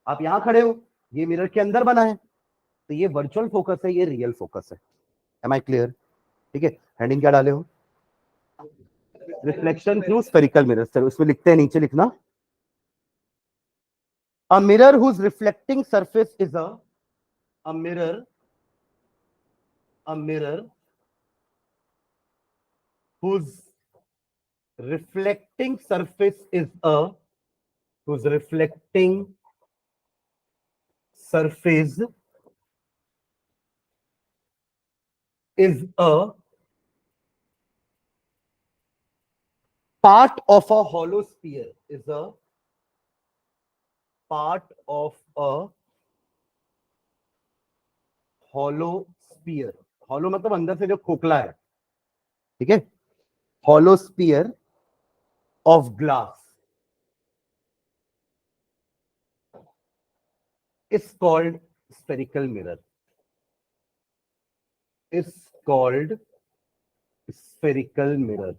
आप यहां खड़े हो, ये मिरर के अंदर बना है, तो ये वर्चुअल फोकस है, ये रियल फोकस है। Am I clear? ठीक है, हेडिंग क्या डाले हो? Reflection through spherical mirror. चलो उसमें लिखते हैं, नीचे लिखना, a mirror whose reflecting surface is a mirror, a mirror whose reflecting surface is a, whose reflecting surface is a part of a hollow sphere, is a part of a hollow sphere, hollow मतलब अंदर से जो खोखला है, ठीक है, hollow sphere of glass is called spherical mirror, is called spherical mirror,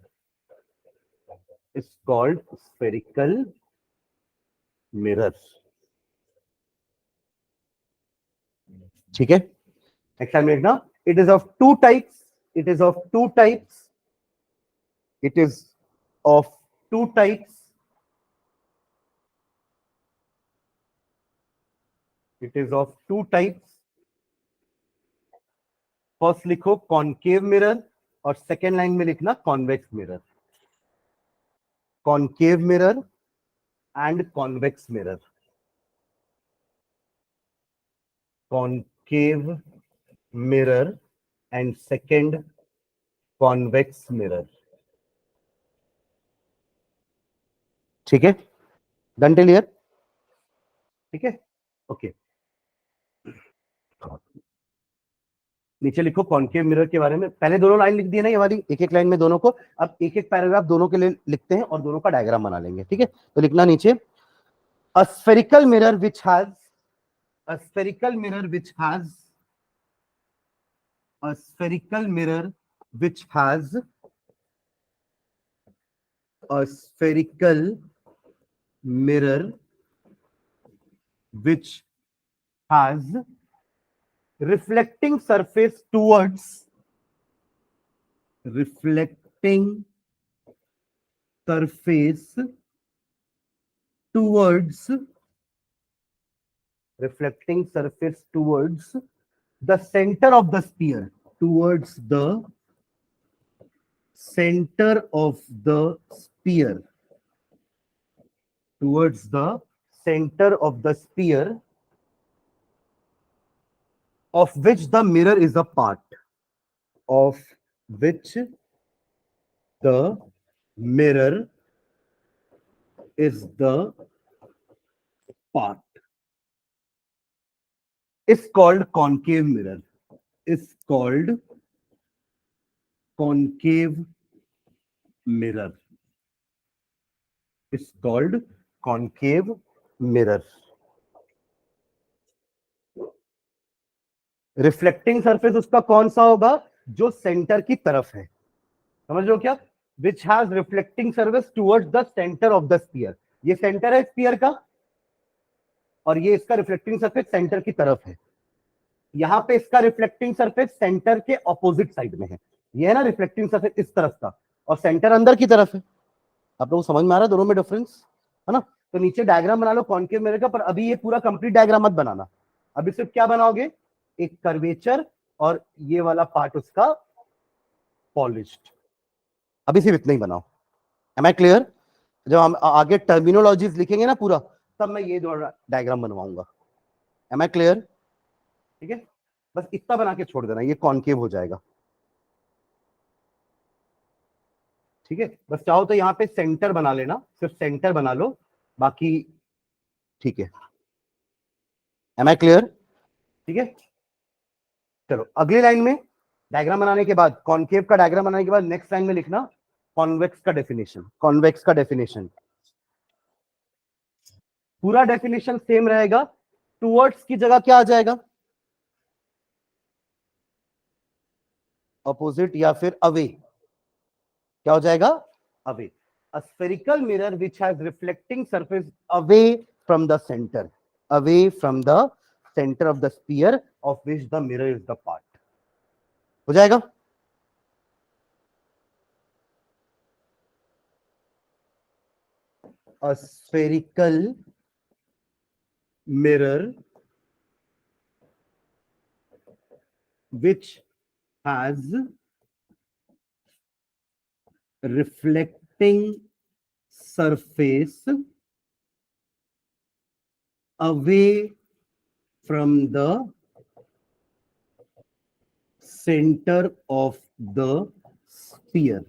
is called spherical mirror. ठीक है, नेक्स्ट टाइम देखना, it is of two types, it is of two types, it is of two types, it is of two types. First लिखो concave mirror और second line में लिखना convex mirror, concave mirror and convex mirror, concave mirror and second convex mirror. ठीक है, done till here. ठीक है, okay. नीचे लिखो कॉनकेव मिरर के बारे में, पहले दोनों लाइन लिख दी है ना ये वाली, एक एक लाइन में दोनों को, अब एक एक पैराग्राफ दोनों के लिए लिखते हैं और दोनों का डायग्राम बना लेंगे. ठीक है, तो लिखना नीचे, a spherical mirror which has, a spherical mirror which has, a spherical mirror which has, a spherical mirror which has reflecting surface towards, reflecting surface towards, reflecting surface towards the center of the sphere, towards the center of the sphere, towards the center of the sphere of which the mirror is a part, of which the mirror is the part, is called concave mirror, is called concave mirror, is called concave mirror. Reflecting surface उसका कौन सा होगा, जो centre की तरफ है, समझ लो क्या, which has reflecting surface towards the centre of the sphere, ये सेंटर है स्फीयर का और ये इसका रिफ्लेक्टिंग सरफेस सेंटर की तरफ है. यहां पे इसका रिफ्लेक्टिंग सरफेस सेंटर के ऑपोजिट साइड में है, ये है ना रिफ्लेक्टिंग सरफेस इस तरफ का और सेंटर अंदर की तरफ है. आप लोगों को समझ में आ रहा है दोनों में डिफरेंस, है ना. तो नीचे डायग्राम बना लो कॉनकेव मिरर का, पर अभी ये पूरा कंप्लीट डायग्राम मत बनाना, अभी सिर्फ क्या बनाओगे, एक कर्वेचर और ये वाला पार्ट उसका पॉलिश्ड, अभी सिर्फ इतना ही बनाओ. Am I clear. जब हम आगे टर्मिनोलॉजीज लिखेंगे ना पूरा, तब मैं ये डायग्राम बनवाऊंगा. Am I clear. ठीक है, बस इतना बना के छोड़ देना, ये कॉनकेव हो जाएगा. ठीक है, बस चाहो तो यहाँ पे सेंटर बना लेना, सिर्फ सेंटर बना लो, बाकी ठीक है. Am I clear. ठीक है, चलो अगली लाइन में डायग्राम बनाने के बाद, कॉनकेव का डायग्राम बनाने के बाद नेक्स्ट लाइन में लिखना कॉन्वेक्स का डेफिनेशन, कॉन्वेक्स का डेफिनेशन. पूरा डेफिनेशन सेम रहेगा, टुवर्ड्स की जगह क्या आ जाएगा, अपोजिट या फिर अवे, क्या हो जाएगा, away. A spherical mirror which has reflecting surface away from the center, away from the center of the sphere of which the mirror is the part. हो जाएगा. A spherical mirror which has reflecting surface away from the center of the sphere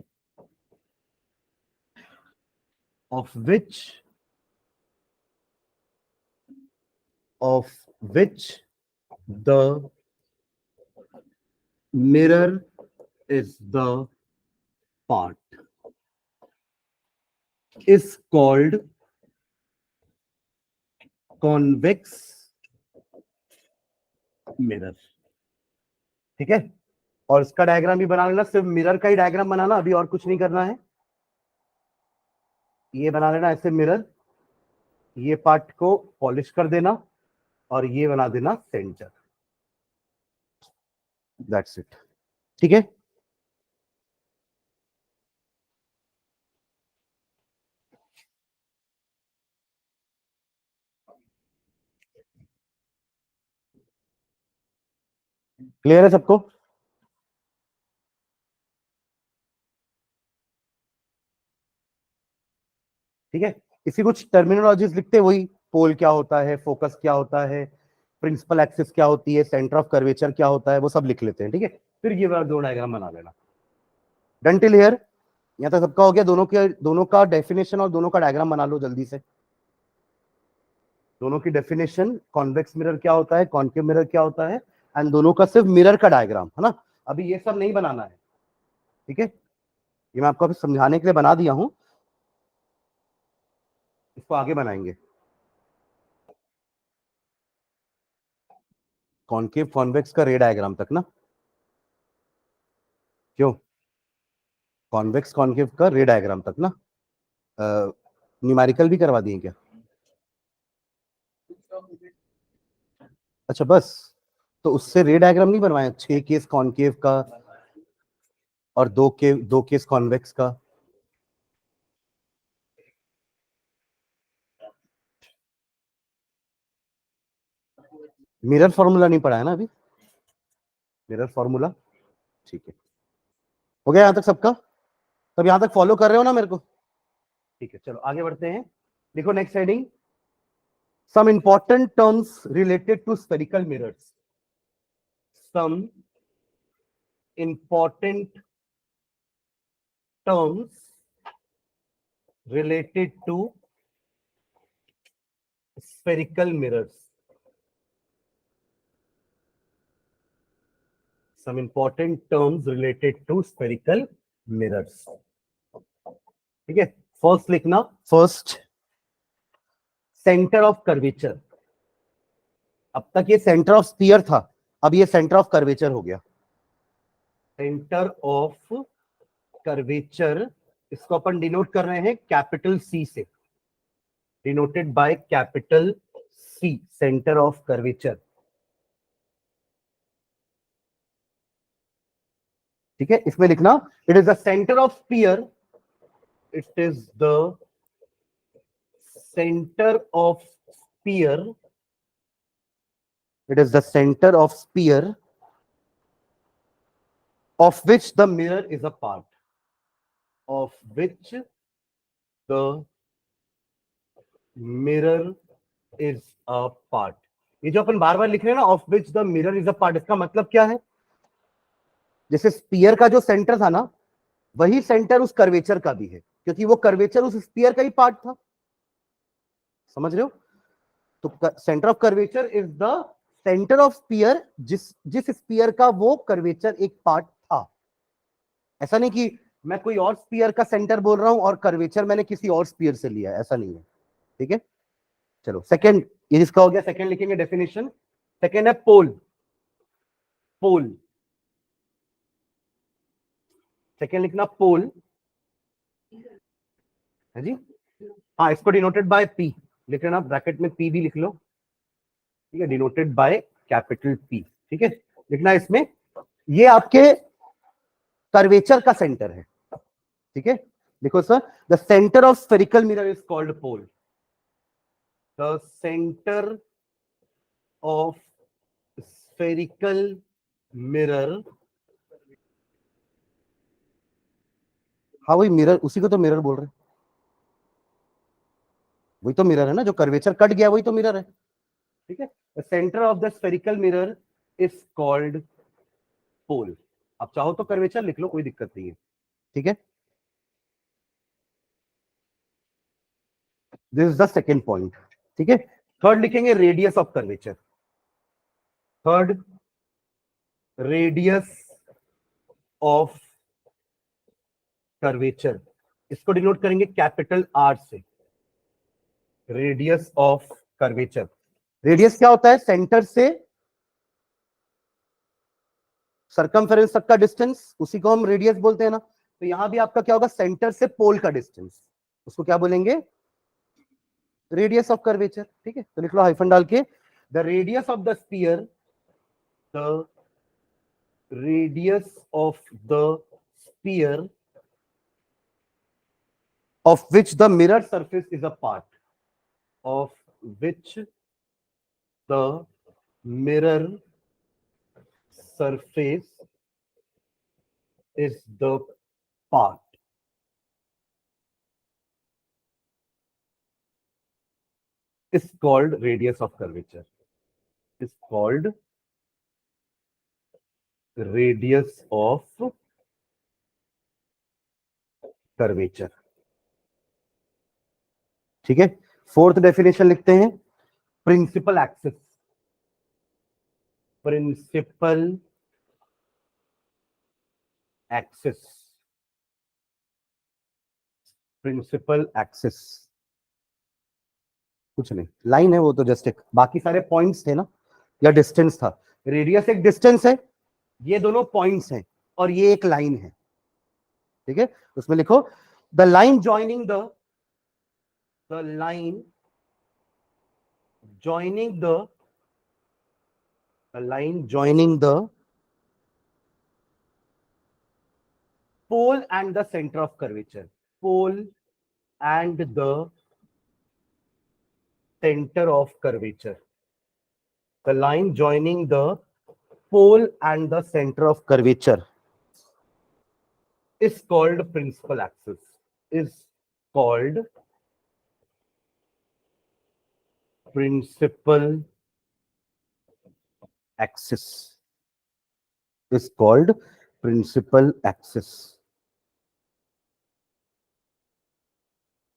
of which the mirror is the part is called convex mirror. ठीक है, और इसका diagram भी बना लेना, सिर्फ मिरर का ही डायग्राम बनाना, अभी और कुछ नहीं करना है. ये बना लेना ऐसे मिरर, ये पार्ट को पॉलिश कर देना और ये बना देना सेंटर. That's it. ठीक है, क्लियर है सबको? ठीक है, इसी कुछ टर्मिनोलॉजीज लिखते हैं, वही पोल क्या होता है, फोकस क्या होता है, प्रिंसिपल एक्सिस क्या होती है, सेंटर ऑफ कर्वेचर क्या होता है, वो सब लिख लेते हैं. ठीक है, फिर ये वाला दो डायग्राम बना लेना. Done till here? यहाँ तक सबका हो गया? दोनों का डेफिनेशन और दोनों का डायग्राम बना लो जल्दी से. दोनों की डेफिनेशन, कॉन्वेक्स मिरर क्या होता है, कॉन्केव मिरर क्या होता है, एंड दोनों का सिर्फ मिरर का डायग्राम है ना. अभी ये सब नहीं बनाना है. ठीक है, ये मैं आपको अभी समझाने के लिए बना दिया हूं, इसको आगे बनाएंगे. कॉन्केव कॉन्वेक्स का रे डायग्राम तक ना, क्यों? कॉन्वेक्स कॉन्केव का रे डायग्राम तक ना, न्यूमेरिकल भी करवा दिए क्या? अच्छा बस, तो उससे रे डायग्राम नहीं बनवाया? 6 केस कॉन्केव का और 2 केस कॉन्वेक्स का. मिरर फॉर्मूला नहीं पढ़ा है ना अभी? मिरर फॉर्मूला, ठीक है, हो गया यहां तक सबका? तब यहां तक फॉलो कर रहे हो ना मेरे को? ठीक है, चलो आगे बढ़ते हैं. देखो next heading, some important terms related to spherical mirrors. Some important terms related to spherical mirrors. Some important terms related to spherical mirrors. ठीक है, फर्स्ट लिखना, फर्स्ट सेंटर ऑफ कर्वेचर. अब तक ये सेंटर ऑफ स्फीयर था, अब ये centre of curvature हो गया. सेंटर ऑफ कर्वेचर, इसको अपन डिनोट कर रहे हैं कैपिटल सी से, denoted by capital C, centre of curvature. ठीक है, इसमें लिखना, it is the centre of sphere, it is the centre of sphere, it is the center of sphere of which the mirror is a part, of which the mirror is a part. ये जो अपन बार बार लिख रहे हैं ना, of which the mirror is a part, इसका मतलब क्या है? जैसे स्पीयर का जो सेंटर था ना, वही सेंटर उस कर्वेचर का भी है, क्योंकि वो कर्वेचर उस स्पीयर का ही पार्ट था. समझ रहे हो? तो centre of curvature is the centre of sphere, जिस स्पीयर का वो कर्वेचर एक पार्ट था. ऐसा नहीं कि मैं कोई और स्पीयर का सेंटर बोल रहा हूं और कर्वेचर मैंने किसी और स्पीयर से लिया है, ऐसा नहीं है. ठीक है, चलो सेकंड, ये जिसका हो गया सेकंड लिखेंगे डेफिनेशन. सेकंड है पोल. पोल, सेकंड लिखना पोल है जी. हाँ, इसको डिनोटेड बाय पी लिख लेना, ब्रैकेट में पी भी लिख लो. ठीक है, डिनोटेड बाय कैपिटल पी. ठीक है, लिखना इसमें, ये आपके कर्वेचर का सेंटर है. ठीक है, देखो sir, the centre of spherical mirror is called pole. The centre of spherical mirror, हाँ वही मिरर, उसी को तो मिरर बोल रहे, वही तो मिरर है ना, जो कर्वेचर कट गया वही तो मिरर है. ठीक है, the centre of the spherical mirror is called pole. आप चाहो तो कर्वेचर लिख लो, कोई दिक्कत नहीं है. ठीक है, this is the second point. ठीक है, थर्ड लिखेंगे radius of curvature. Third, radius of curvature, इसको डिनोट करेंगे कैपिटल आर से, रेडियस ऑफ कर्वेचर। रेडियस क्या होता है? सेंटर से सरकमफेरेंस तक का डिस्टेंस, उसी को हम रेडियस बोलते हैं ना। तो यहां भी आपका क्या होगा? सेंटर से पोल का डिस्टेंस, उसको क्या बोलेंगे? Radius of curvature. ठीक है, तो लिख लो हाइफन डाल के, the radius of the sphere, the radius of the sphere of which the mirror surface is a part, of which the mirror surface is the part, is called radius of curvature, is called radius of curvature। ठीक है, fourth definition लिखते हैं, principal axis, principal axis, principal axis कुछ नहीं, line है वो तो, just एक, बाकी सारे पॉइंट्स थे ना, या डिस्टेंस था। रेडियस एक डिस्टेंस है, ये दोनों पॉइंट्स हैं, और ये एक लाइन है। ठीक है, उसमें लिखो the line joining the line joining the line joining the pole and the center of curvature, pole and the center of curvature, the line joining the pole and the center of curvature is called principal axis, is called principal axis, is called principal axis।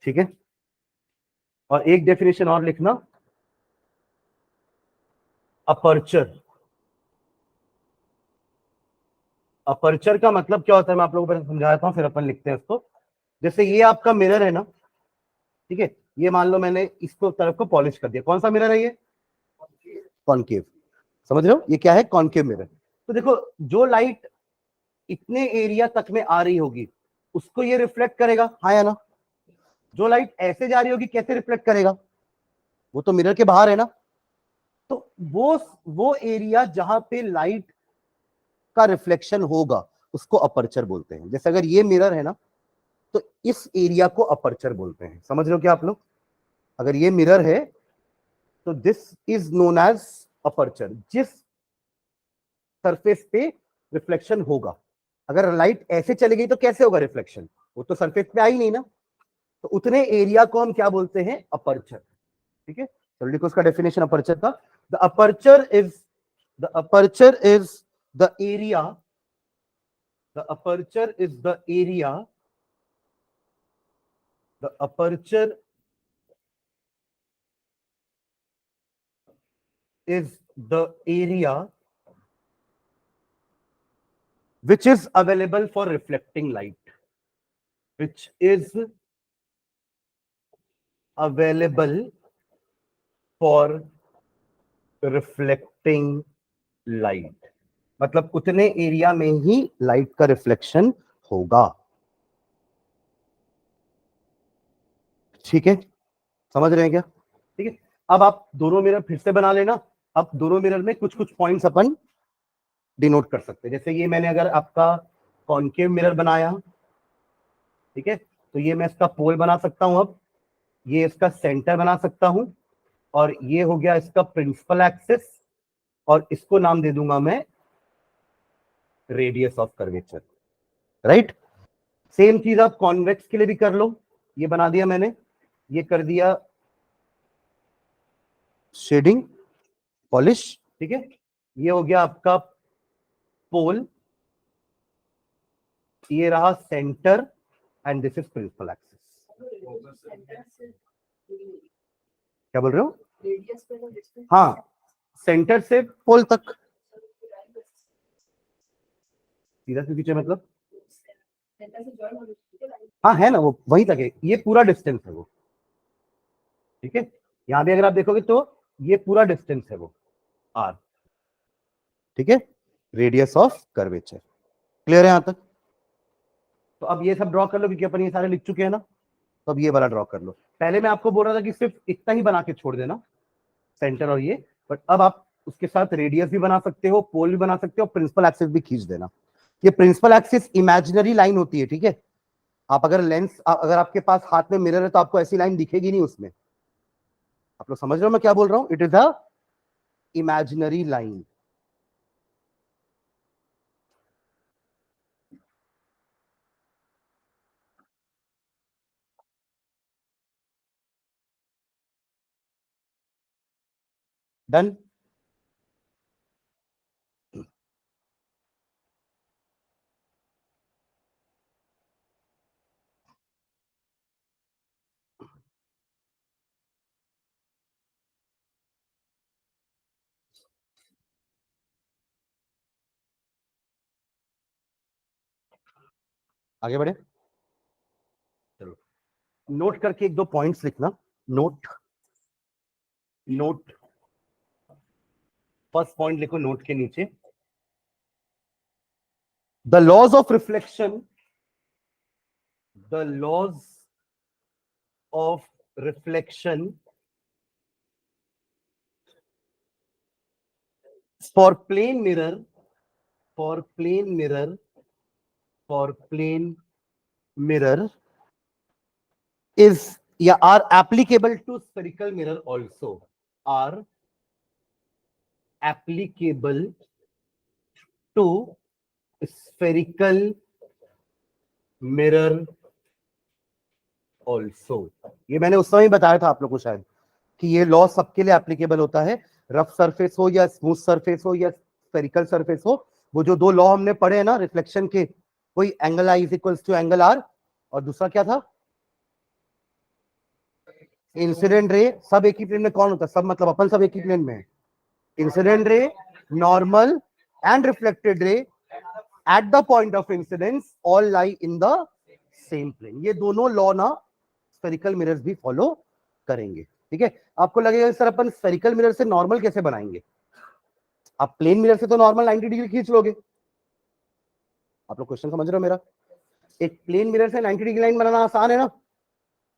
ठीक है, और एक definition और लिखना, aperture. Aperture का मतलब क्या होता है मैं आप लोगों को पहले समझाता हूं, फिर अपन लिखते हैं उसको। जैसे ये आपका मिरर है ना, ठीक है, ये मान लो मैंने इसको तरफ को पॉलिश कर दिया, कौन सा मिरर है ये? कॉनकेव। समझ रहे हो, ये क्या है? Concave mirror. तो देखो, जो लाइट इतने एरिया तक में आ रही होगी उसको ये रिफ्लेक्ट करेगा, हाँ या ना? जो लाइट ऐसे जा रही होगी कैसे रिफ्लेक्ट करेगा? वो तो मिरर के बाहर है ना। तो वो एरिया जहां पे लाइट का रिफ्लेक्शन होगा उसको अपर्चर बोलते हैं। जैसे अगर ये मिरर है ना, तो इस एरिया को अपर्चर बोलते हैं। समझ रहे हो क्या आप लोग? अगर ये मिरर है तो this is known as aperture, जिस सरफेस पे रिफ्लेक्शन होगा। अगर लाइट ऐसे चली गई तो कैसे होगा रिफ्लेक्शन? वो तो सरफेस पे आई नहीं ना, तो उतने एरिया को हम क्या बोलते हैं? अपर्चर। ठीक है, तो लिखो उसका डेफिनेशन अपर्चर का, the aperture is the aperture is the area, the aperture is the area, the aperture is the area which is available for reflecting light, which is available for reflecting light। मतलब उतने area में ही light का reflection होगा। ठीक है, समझ रहे हैं क्या? ठीक है, अब आप दोनों मिरर फिर से बना लेना। अब दोनों मिरर में कुछ कुछ पॉइंट्स अपन डिनोट कर सकते हैं। जैसे ये मैंने अगर आपका कॉनकेव मिरर बनाया, ठीक है, तो ये मैं इसका पोल बना सकता हूं, अब ये इसका सेंटर बना सकता हूं, और ये हो गया इसका प्रिंसिपल एक्सिस, और इसको नाम दे दूंगा मैं radius of curvature. Right, same चीज आप कॉन्वेक्स के लिए भी कर लो। ये बना दिया मैंने, ये कर दिया शेडिंग, पॉलिश। ठीक है, ये हो गया आपका पोल, ये रहा centre, and this is principal axis. क्या बोल रहे हो? हाँ, सेंटर से पोल तक। सीधा से पीछे मतलब हाँ है ना, वो वहीं तक है, ये पूरा डिस्टेंस है वो, ठीक है। यहां भी अगर आप देखोगे तो ये पूरा डिस्टेंस है वो आर, ठीक है, रेडियस ऑफ कर्वेचर। क्लियर है यहां तक? तो अब ये सब ड्रॉ कर लो क्योंकि अपन ये सारे लिख चुके हैं ना, तो अब ये वाला ड्रॉ कर लो। पहले मैं आपको बोल रहा था कि सिर्फ इतना ही बना के छोड़ देना, सेंटर और ये, बट अब आप उसके साथ रेडियस भी बना सकते हो, पोल भी बना सकते हो, प्रिंसिपल एक्सिस भी खींच देना। ये प्रिंसिपल एक्सिस इमेजिनरी लाइन होती है, ठीक है। आप अगर लेंस, अगर आपके पास हाथ में मिरर है तो आपको ऐसी लाइन दिखेगी नहीं उसमें। आप लोग समझ रहे हो मैं क्या बोल रहा हूं? It is a imaginary line. Done. आगे बढ़े, चलो नोट करके एक दो पॉइंट्स लिखना। नोट, नोट, फर्स्ट पॉइंट लिखो नोट के नीचे, the laws of reflection, the laws of reflection for plane mirror, for plane mirror, for plane mirror is, yeah, are applicable to spherical mirror also, are applicable to spherical mirror also। ये मैंने उस समय बताया था आप लोग को शायद कि ये लॉ सबके लिए एप्लीकेबल होता है, रफ सरफेस हो या स्मूथ सरफेस हो या स्फेरिकल सरफेस हो। वो जो दो लॉ हमने पढ़े हैं ना रिफ्लेक्शन के, कोई angle I is equals to angle R, और दूसरा क्या था, इंसिडेंट रे। सब एक ही प्लेन में कौन होता है? सब मतलब अपन सब एक ही प्लेन में है। Incident ray, normal and reflected ray at the point of incidence all lie in the same plane. ये दोनों लॉ ना स्फेरिकल मिरर्स भी फॉलो करेंगे, ठीक है। आपको लगेगा सर अपन स्फेरिकल मिरर से नॉर्मल कैसे बनाएंगे? आप प्लेन मिरर से तो नॉर्मल 90 डिग्री खींच लोगे। आप लोग क्वेश्चन समझ रहे हो मेरा? एक प्लेन मिरर से 90 डिग्री लाइन बनाना आसान है ना,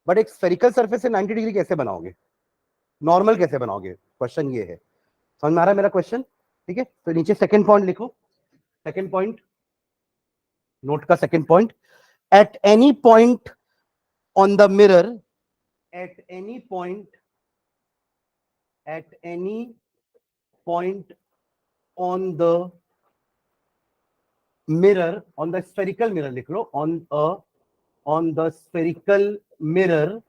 बट एक स्फेरिकल सरफेस से 90 डिग्री कैसे बनाओगे, नॉर्मल कैसे बनाओगे? क्वेश्चन ये है। समझ में आ रहा है मेरा क्वेश्चन? ठीक है, तो नीचे सेकंड पॉइंट लिखो, सेकंड पॉइंट, नोट का second point, at any point on the mirror, at any point, at any point on the mirror, on the spherical mirror लिख लो, on the spherical mirror,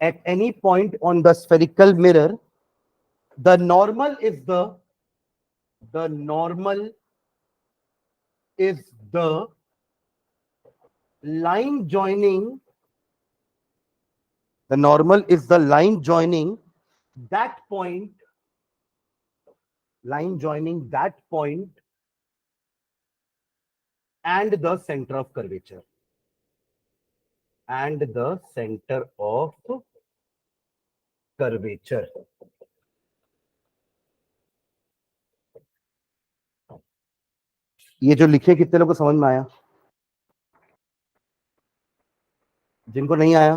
at any point on the spherical mirror, the normal is the normal is the line joining, the normal is the line joining that point, line joining that point and the center of curvature, and the center of curvature। ये जो लिखे कितने लोगों को समझ में आया? जिनको नहीं आया,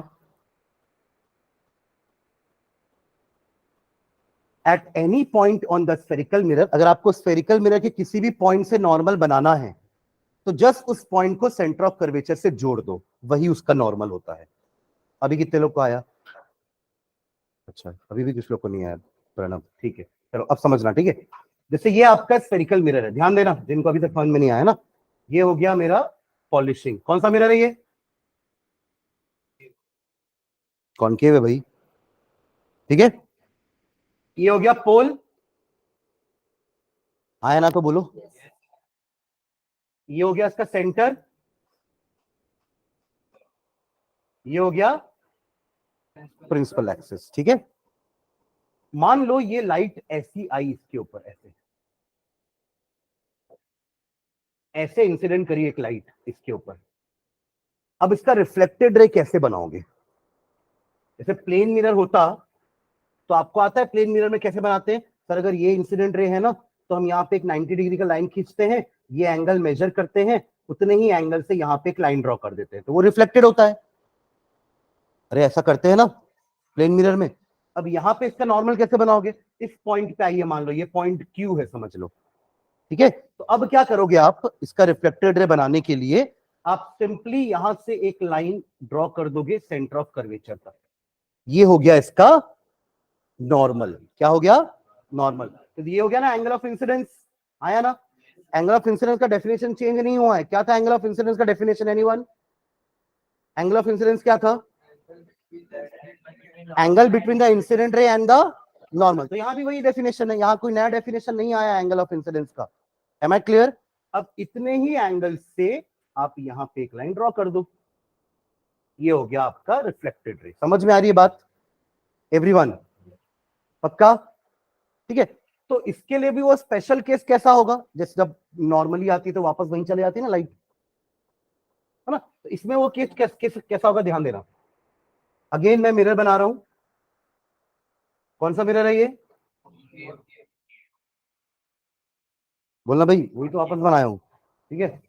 eight any point on the spherical mirror, अगर आपको स्फेरिकल मिरर के किसी भी पॉइंट से नॉर्मल बनाना है तो जस्ट उस पॉइंट को सेंटर ऑफ कर्वेचर से जोड़ दो, वही उसका नॉर्मल होता है। अभी कितने लोग को आया? अच्छा, अभी भी कुछ लोग को नहीं आया प्रणव, ठीक है, चलो अब समझना, ठीक है। जैसे ये आपका स्फेरिकल मिरर है, ध्यान देना जिनको अभी तक समझ में नहीं आया ना, ये हो गया मेरा पॉलिशिंग। कौन सा मिरर है ये? कॉनकेव है भाई, ठीक है। ये हो गया पोल, आया ना तो बोलो। ये हो गया इसका सेंटर, ये हो गया प्रिंसिपल एक्सिस, ठीक है। मान लो ये लाइट ऐसी आई इसके ऊपर ऐसे, ऐसे इंसिडेंट करिए एक लाइट इसके ऊपर। अब इसका रिफ्लेक्टेड रे कैसे बनाओगे? जैसे प्लेन मिरर होता तो आपको आता है प्लेन मिरर में कैसे बनाते हैं सर? अगर ये इंसिडेंट रे है ना, तो हम यहाँ पे एक 90 डिग्री का लाइन खींचते हैं, ये एंगल मेजर करते हैं, उतने ही एंगल से यहाँ पे एक लाइन ड्रॉ कर देते हैं, तो वो रिफ्लेक्टेड होता है। अरे ऐसा करते हैं ना प्लेन मिरर में। अब यहाँ पे इसका नॉर्मल कैसे बनाओगे? इस पॉइंट पे आइए, मान लो ये पॉइंट क्यू है, समझ लो, ठीक है। तो अब क्या करोगे आप इसका रिफ्लेक्टेड रे बनाने के लिए? आप सिंपली यहां से एक लाइन ड्रॉ कर दोगे सेंटर ऑफ कर्वेचर तक। ये हो गया इसका नॉर्मल। क्या हो गया? नॉर्मल। तो ये हो गया ना एंगल ऑफ इंसिडेंस, आया ना? एंगल ऑफ इंसिडेंस का डेफिनेशन चेंज नहीं हुआ है। क्या था एंगल ऑफ इंसिडेंस का definition? Anyone? Angle of incidence क्या था? Angle between the incident ray and the normal. तो यहां भी वही डेफिनेशन है, यहां कोई नया डेफिनेशन नहीं आया एंगल ऑफ इंसिडेंस का। Am I clear? अब इतने ही एंगल से आप यहां पे एक लाइन ड्रॉ कर दो, ये हो गया आपका रिफ्लेक्टेड रे। समझ में आ रही है बात एवरीवन? पक्का? ठीक है। तो इसके लिए भी वो स्पेशल केस कैसा होगा? जैसे जब नॉर्मली आती तो वापस वहीं चले जाती ना लाइट, है ना? तो इसमें वो कैसा होगा, ध्यान देना। अगेन मैं मिरर बना रहा हूं। कौन सा मिरर है ये? बोलना भाई, वही तो वापस बनाया हूं, ठीक है।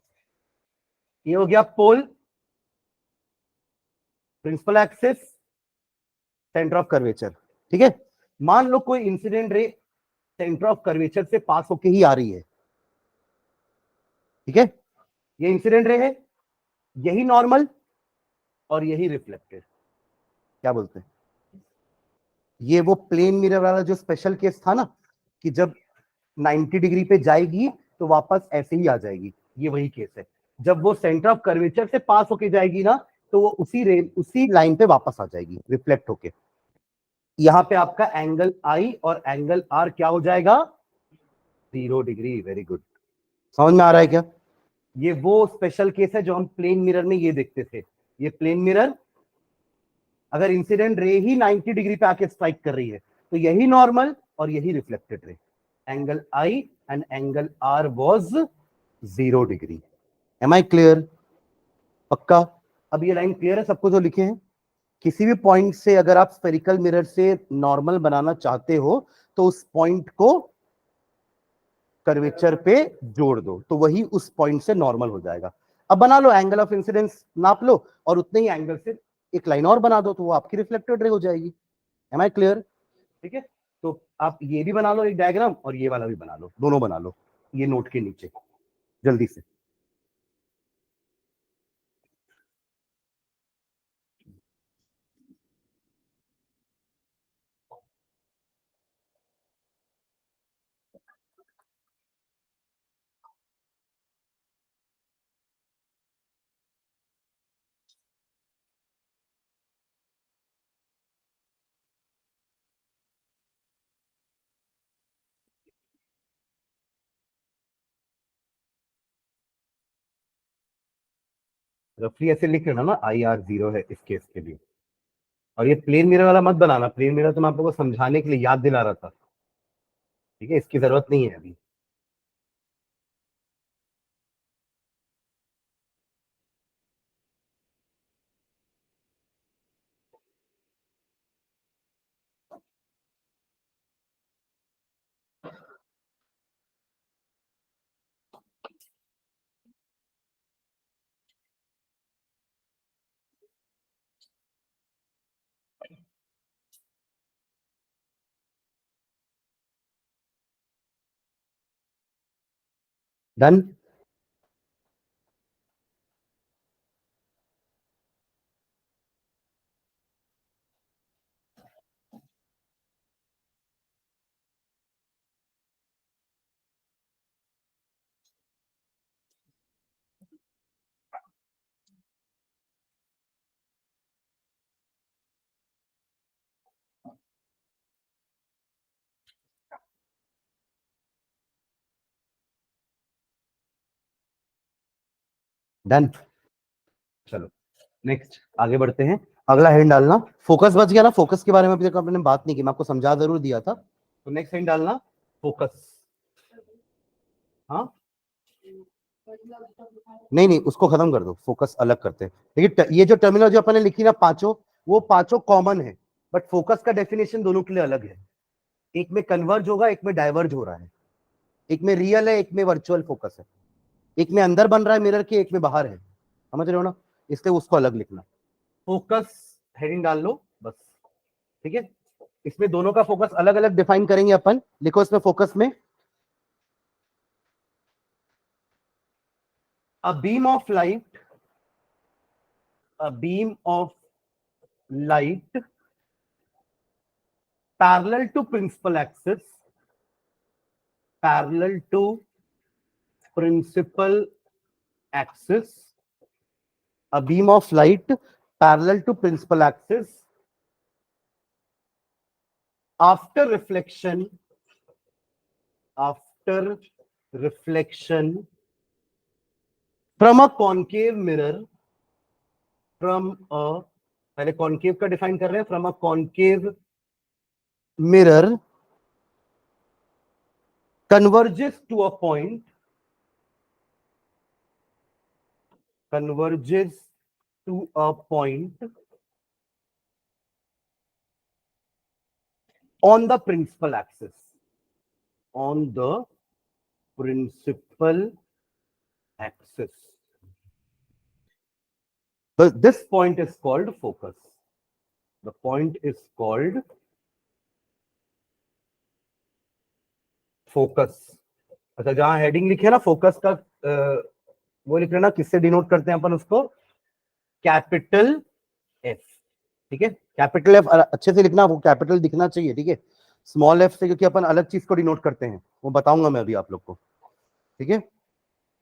ये हो गया pole, principal axis, centre of curvature, ठीक है। मान लो कोई incident ray centre of curvature से पास होके ही आ रही है, ठीक है। ये इंसिडेंट रे है, यही नॉर्मल और यही रिफ्लेक्टेड। क्या बोलते हैं? ये वो प्लेन मिरर वाला जो स्पेशल केस था ना, कि जब 90 डिग्री पे जाएगी तो वापस ऐसे ही आ जाएगी, ये वही केस है। जब वो सेंटर ऑफ कर्वेचर से पास होके जाएगी ना, तो वो उसी लाइन पे वापस आ जाएगी रिफ्लेक्ट होके। यहां पे आपका एंगल आई और एंगल आर क्या हो जाएगा? 0 डिग्री। Very good. समझ में आ रहा है क्या? ये वो स्पेशल केस है जो हम प्लेन मिरर में ये देखते थे। ये प्लेन मिरर अगर इंसिडेंट रे ही 90 डिग्री पे आके स्ट्राइक कर रही है, तो यही नॉर्मल और यही reflected ray. Angle I and angle R was 0 degree. Am I clear? पक्का? अब ये लाइन क्लियर है सबको जो लिखे हैं? किसी भी पॉइंट से अगर आप स्फेरिकल मिरर से नॉर्मल बनाना चाहते हो, तो उस पॉइंट को कर्वेचर पे जोड़ दो, तो वही उस पॉइंट से नॉर्मल हो जाएगा। अब बना लो एंगल ऑफ इंसिडेंस, नाप लो और उतने ही एंगल से एक लाइन और बना दो, तो वो आपकी रिफ्लेक्टेड रे हो जाएगी। Am I clear? ठीक है। तो आप ये भी बना लो एक डायग्राम और ये वाला भी बना लो, दोनों बना लो ये नोट के नीचे जल्दी से। रफली ऐसे लिख लेना ना, IR 0 है इस केस के लिए। और ये प्लेन मिरर वाला मत बनाना, प्लेन मिरर तो मैं आप लोगों को समझाने के लिए याद दिला रहा था, ठीक है, इसकी जरूरत नहीं है अभी। डन? डन। चलो नेक्स्ट आगे बढ़ते हैं। अगला हैंड डालना, फोकस बच गया ना? फोकस के बारे में अभी तक आपने बात नहीं की, मैं आपको समझा जरूर दिया था। तो नेक्स्ट हैंड डालना फोकस। हाँ नहीं नहीं, उसको खत्म कर दो, फोकस अलग करते हैं। देखिए ये जो टर्मिनोलॉजी अपन ने लिखी ना पांचों, वो पांचों कॉमन है, बट फोकस का डेफिनेशन दोनों के लिए अलग है। एक में कन्वर्ज होगा, एक में डाइवर्ज हो रहा है, एक में रियल है, एक में वर्चुअल फोकस है, एक में अंदर बन रहा है मिरर के, एक में बाहर है। समझ रहे हो ना? इसलिए उसको अलग लिखना। फोकस हेडिंग डाल लो बस, ठीक है। इसमें दोनों का फोकस अलग अलग डिफाइन करेंगे अपन। लिखो इसमें फोकस में, a beam of light, a beam of light parallel to principal axis, parallel to principal axis, a beam of light parallel to principal axis after reflection, after reflection from a concave mirror, from a, पहले concave का define कर रहे हैं, from a concave mirror converges to a point, converges to a point on the principal axis, on the principal axis. But this point is called focus. The point is called focus. अच्छा, जहां heading लिखे है ना focus का, वो लिख लेना, किससे डिनोट करते हैं अपन उसको? कैपिटल एफ, ठीक है। कैपिटल एफ अच्छे से लिखना, वो कैपिटल दिखना चाहिए, ठीक है। स्मॉल एफ से क्योंकि अपन अलग चीज को डिनोट करते हैं, वो बताऊंगा मैं अभी आप लोग को, ठीक है।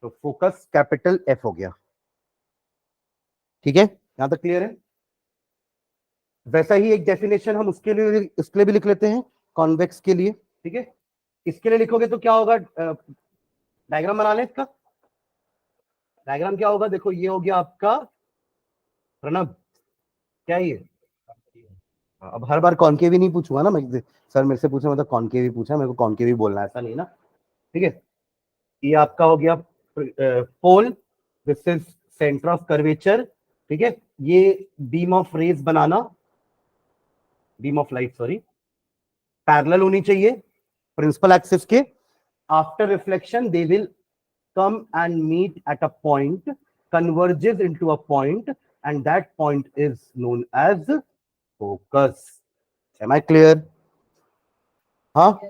तो फोकस कैपिटल एफ हो गया, ठीक है, यहां तक क्लियर है। वैसा ही एक डेफिनेशन हम उसके लिए भी लिख लेते हैं, कॉन्वेक्स के लिए, ठीक है। इसके लिए लिखोगे तो क्या होगा, डायग्राम बना लें इसका। डायग्राम क्या होगा, देखो ये हो गया आपका प्रणब, क्या ये, अब हर बार कॉनकेव ही नहीं पूछूंगा ना मैं, सर मेरे से पूछा मतलब कॉनकेव ही पूछा, मेरे को कॉनकेव ही बोलना है, ऐसा नहीं ना, ठीक है। ये आपका हो गया pole, this is centre of curvature, ठीक है। ये बीम ऑफ रेज बनाना, beam of light sorry, parallel होनी चाहिए प्रिंसिपल एक्सिस के। After reflection they will come and meet at a point, converges into a point, and that point is known as focus. Am I clear? हाँ,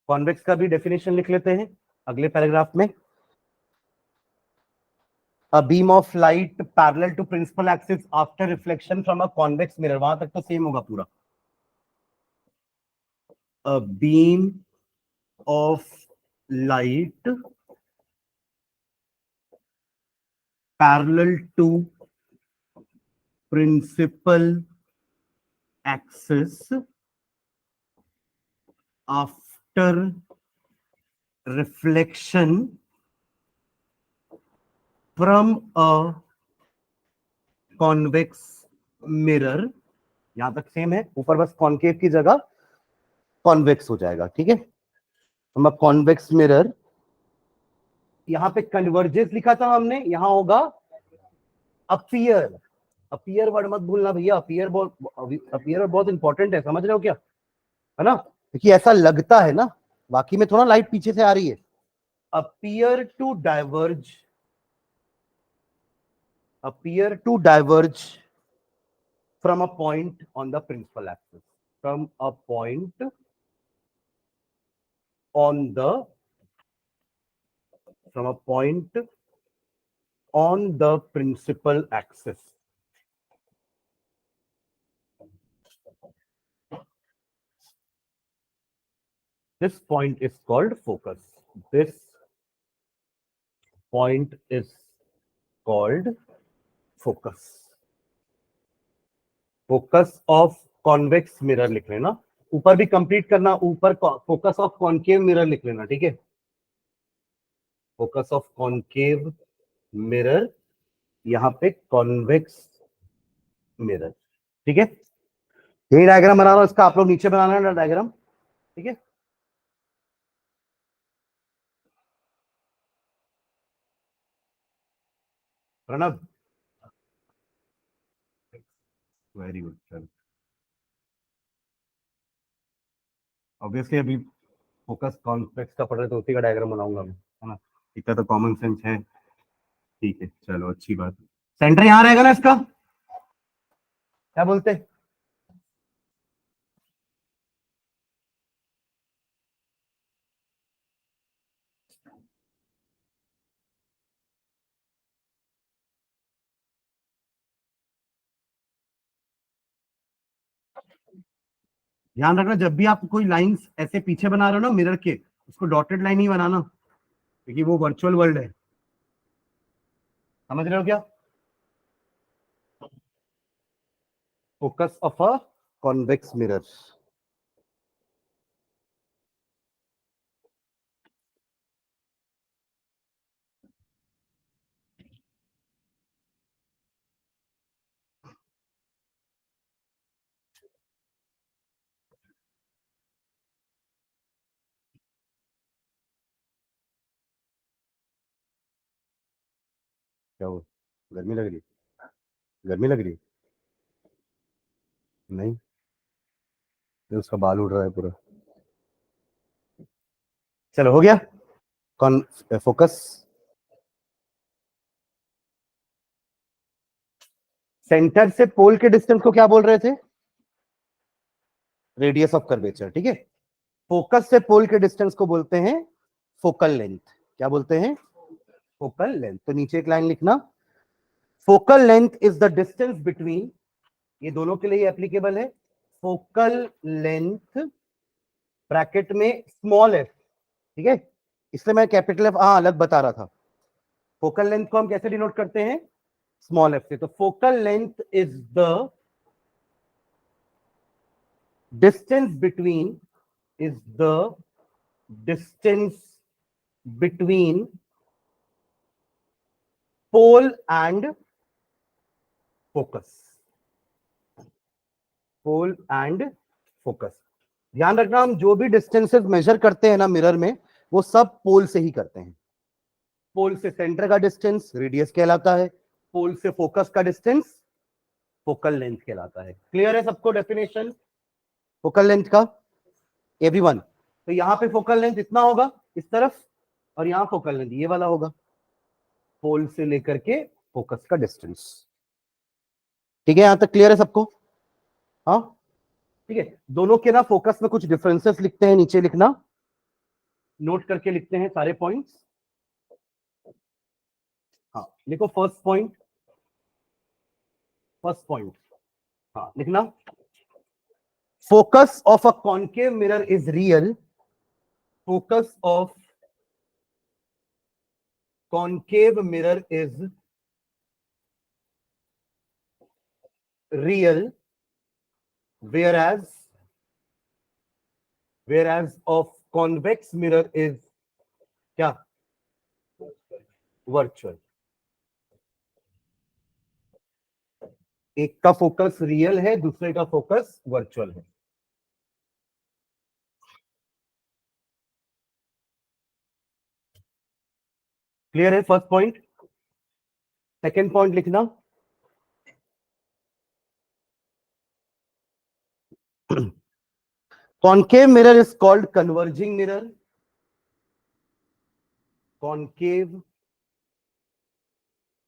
convex का भी definition लिख लेते हैं अगले पैराग्राफ में। A beam of light parallel to principal axis after reflection from a convex mirror, वहां तक तो सेम होगा पूरा। A beam of light parallel to principal axis after reflection from a convex mirror, यहां तक सेम है, ऊपर बस कॉन्केव की जगह कॉन्वेक्स हो जाएगा, ठीक है। हम कॉन्वेक्स मिरर, यहां पे कन्वर्जेस लिखा था हमने, यहां होगा अपीयर। अपीयर वर्ड मत भूलना भैया, अपीयर बहुत इंपॉर्टेंट है, समझ रहे हो क्या, है ना। देखिए ऐसा लगता है ना, बाकी में थोड़ा लाइट पीछे से आ रही है। Appear to diverge, appear to diverge from a point on the principal axis, from a point on the, from a point on the principal axis. This point is called focus. This point is called focus. Focus of convex mirror लिख लेना, ऊपर भी complete करना, ऊपर focus of concave mirror लिख लेना, ठीक है। फोकस ऑफ कॉनकेव मिरर, यहाँ पे कॉन्वेक्स मिरर। ठीक है, यही डायग्राम बना रहा हूं, इसका आप लोग नीचे बनाना है डायग्राम। ठीक है, प्रणब, वेरी गुड। चलो, ऑब्वियसली अभी फोकस कॉन्वेक्स का पढ़ रहे तो उसी का डायग्राम बनाऊंगा मैं, है ना, इतना तो कॉमन सेंस है। ठीक है, चलो अच्छी बात। सेंटर यहां रहेगा ना इसका, क्या बोलते हैं? ध्यान रखना, जब भी आप कोई लाइंस ऐसे पीछे बना रहे हो ना मिरर के, उसको डॉटेड लाइन ही बनाना, क्योंकि वो वर्चुअल वर्ल्ड है। समझ रहे हो क्या? Focus of a convex mirror. क्या हो, गर्मी लग रही है? गर्मी लग रही है? नहीं, ये उसका बाल उड़ रहा है पूरा। चलो हो गया। कौन फोकस, सेंटर से पोल के डिस्टेंस को क्या बोल रहे थे? Radius of curvature. ठीक है, फोकस से पोल के डिस्टेंस को बोलते हैं फोकल लेंथ। क्या बोलते हैं? Focal length. तो नीचे एक लाइन लिखना, focal length is the distance between, ये दोनों के लिए एप्लीकेबल है, फोकल लेंथ ब्रैकेट में स्मॉल एफ। ठीक है, इसलिए मैं कैपिटल एफ अलग बता रहा था। फोकल लेंथ को हम कैसे डिनोट करते हैं? स्मॉल एफ से। तो focal length is the distance between, is the distance between pole and focus. Pole and focus. ध्यान रखना, हम जो भी डिस्टेंसेस मेजर करते हैं ना मिरर में, वो सब पोल से ही करते हैं। पोल से सेंटर का डिस्टेंस रेडियस कहलाता है, पोल से फोकस का डिस्टेंस फोकल लेंथ कहलाता है। क्लियर है सबको डेफिनेशन फोकल लेंथ का? एवरीवन। तो यहां पे फोकल लेंथ इतना होगा इस तरफ, और यहां फोकल लेंथ ये वाला होगा, पोल से लेकर के फोकस का डिस्टेंस। ठीक है, यहां तक क्लियर है सबको? हाँ, ठीक है। दोनों के ना फोकस में कुछ डिफरेंसेस लिखते हैं, नीचे लिखना, नोट करके लिखते हैं सारे पॉइंट्स। हाँ लिखो, फर्स्ट पॉइंट, फर्स्ट पॉइंट, हाँ लिखना, focus of a concave mirror is real, focus of concave mirror is real, whereas of convex mirror is क्या? वर्चुअल। एक का फोकस रियल है, दूसरे का फोकस वर्चुअल है। क्लियर है फर्स्ट पॉइंट? सेकेंड पॉइंट लिखना, concave mirror is called converging mirror, concave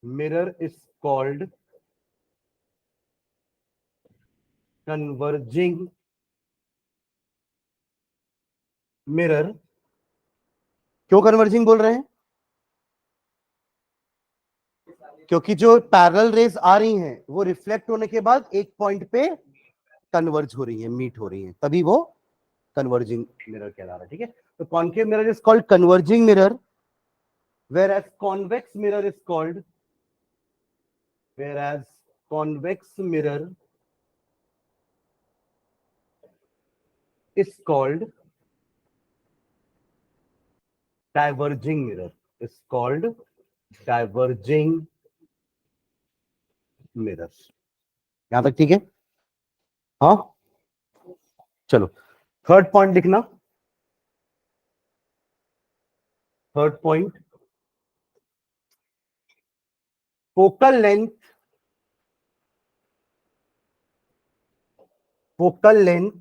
mirror is called converging mirror। क्यों कन्वर्जिंग बोल रहे हैं? क्योंकि जो पैरेलल रेज आ रही हैं वो रिफ्लेक्ट होने के बाद एक पॉइंट पे कन्वर्ज हो रही है, मीट हो रही है, तभी वो कन्वर्जिंग मिरर कहला रहा है। ठीक है, तो concave mirror is called converging mirror, whereas convex mirror is called, whereas convex mirror is called diverging mirror। is called diverging mirror. यहां तक ठीक है? हाँ, चलो थर्ड पॉइंट लिखना. Third point, focal length, focal length,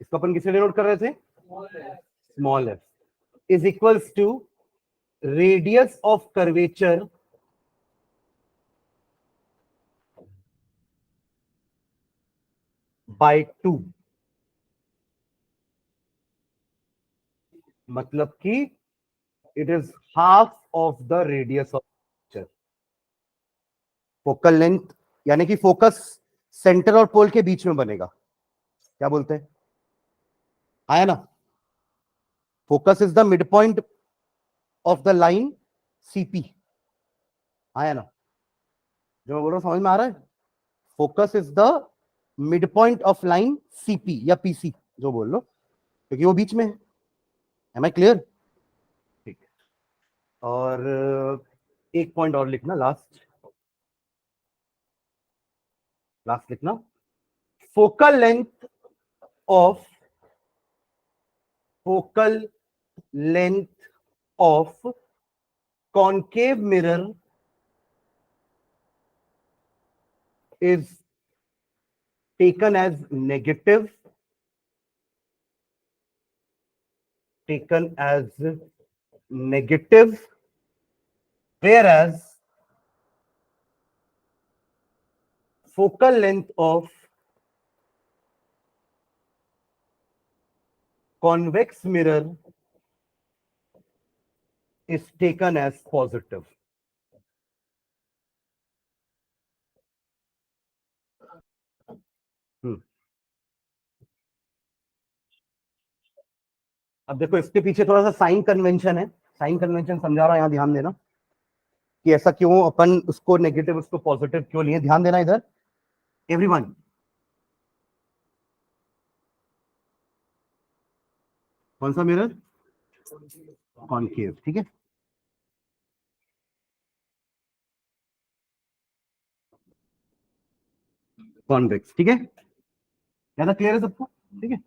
इसको अपन किसे डिनोट कर रहे थे? Small F is equals to radius of curvature by 2. मतलब कि it is half of the radius of curvature. Focal length यानी कि फोकस सेंटर और पोल के बीच में बनेगा. क्या बोलते हैं? आया ना? Focus is the mid point of the line CP. आया ना? जो मैं बोल रहा हूं समझ में आ रहा है? Focus is the mid point of line CP या पीसी, जो बोल लो, क्योंकि वो बीच में है. Am I clear? ठीक है. और एक पॉइंट और लिखना, लास्ट लिखना. Focal length of concave mirror is taken as negative, whereas focal length of convex mirror is taken as positive. अब देखो इसके पीछे थोड़ा सा साइन कन्वेंशन है. साइन कन्वेंशन समझा रहा हूं, यहां ध्यान देना कि ऐसा क्यों अपन उसको नेगेटिव उसको पॉजिटिव क्यों लिए. ध्यान देना इधर एवरीवन. कौन सा मिरर? कॉनकेव. ठीक है. कॉन्वेक्स. ठीक है, ज्यादा क्लियर है सबको? ठीक है.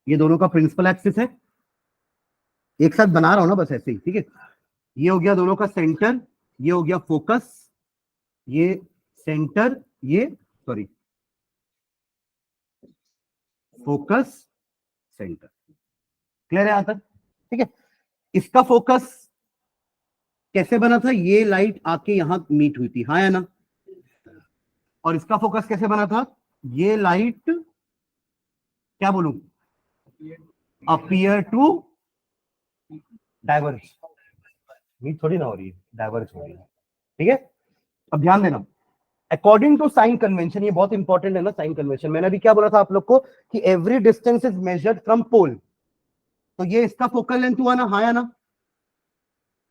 ये दोनों का प्रिंसिपल एक्सिस है. एक साथ बना रहा हूं ना बस ऐसे ही. ठीक है. ये हो गया दोनों का सेंटर, ये हो गया फोकस, ये सेंटर, ये सॉरी फोकस सेंटर. क्लियर है यहां तक? ठीक है. इसका फोकस कैसे बना था? ये लाइट आके यहां मीट हुई थी, हाँ या ना? और इसका फोकस कैसे बना था? ये लाइट क्या बोलूं, अपीयर टू डाइवर्ज. मीट थोड़ी ना हो रही है, डाइवर्ज हो रही है. ठीक है. अब ध्यान देना, अकॉर्डिंग टू साइन कन्वेंशन, ये बहुत इंपॉर्टेंट है ना साइन कन्वेंशन. मैंने अभी क्या बोला था आप लोग को कि every distance is measured from pole. तो ये इसका फोकल लेंथ हुआ ना, हाँ या ना?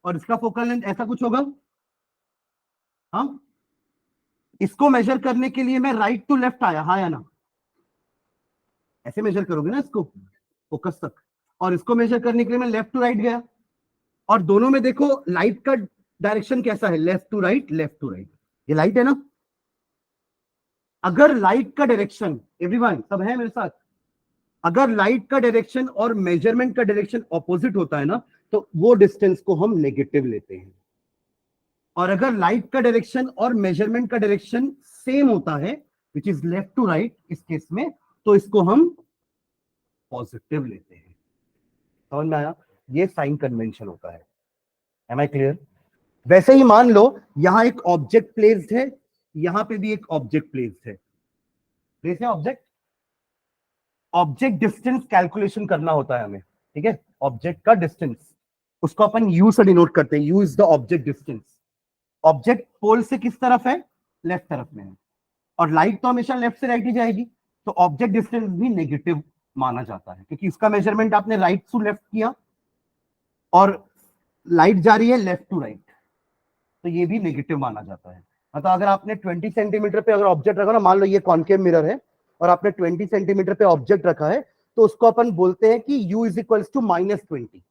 और इसका फोकल लेंथ ऐसा कुछ होगा. हाँ, इसको मेजर करने के लिए मैं राइट टू लेफ्ट आया, हाँ या ना? ऐसे मेजर करोगे ना इसको फोकस तक. और इसको मेजर करने के लिए मैं लेफ्ट टू राइट गया. और दोनों में देखो लाइट का डायरेक्शन कैसा है, left to right, left to right. ये लाइट है ना. अगर लाइट का डायरेक्शन, एवरीवन सब है मेरे साथ, अगर लाइट का डायरेक्शन और मेजरमेंट का डायरेक्शन ऑपोजिट होता है ना, तो वो डिस्टेंस को हम नेगेटिव लेते हैं. और अगर लाइट का डायरेक्शन और मेजरमेंट का डायरेक्शन सेम होता है, which is left to right इस केस में, तो इसको हम पॉजिटिव लेते हैं. समझ में आया? ये साइन कन्वेंशन होता है. Am I clear? वैसे ही मान लो यहां एक ऑब्जेक्ट प्लेस्ड है, यहां पे भी एक ऑब्जेक्ट प्लेस्ड है. प्लेस है ऑब्जेक्ट. ऑब्जेक्ट डिस्टेंस कैलकुलेशन करना होता है हमें. ठीक है. ऑब्जेक्ट का डिस्टेंस, उसको अपन यू से डिनोट करते हैं. U is the object distance. Object pole से किस तरफ है? लेफ्ट तरफ में है. और लाइट तो हमेशा लेफ्ट से राइट ही जाएगी, तो ऑब्जेक्ट डिस्टेंस भी नेगेटिव माना जाता है, क्योंकि इसका मेजरमेंट आपने राइट टू लेफ्ट किया और लाइट जा रही है लेफ्ट टू राइट, तो ये भी नेगेटिव माना जाता है. मतलब अगर आपने 20 सेंटीमीटर पे अगर ऑब्जेक्ट रखा ना, मान लो ये कॉनकेव मिरर है और आपने 20 सेंटीमीटर पे ऑब्जेक्ट रखा है, तो उसको अपन बोलते हैं कि u इज इक्वल्स टू -20,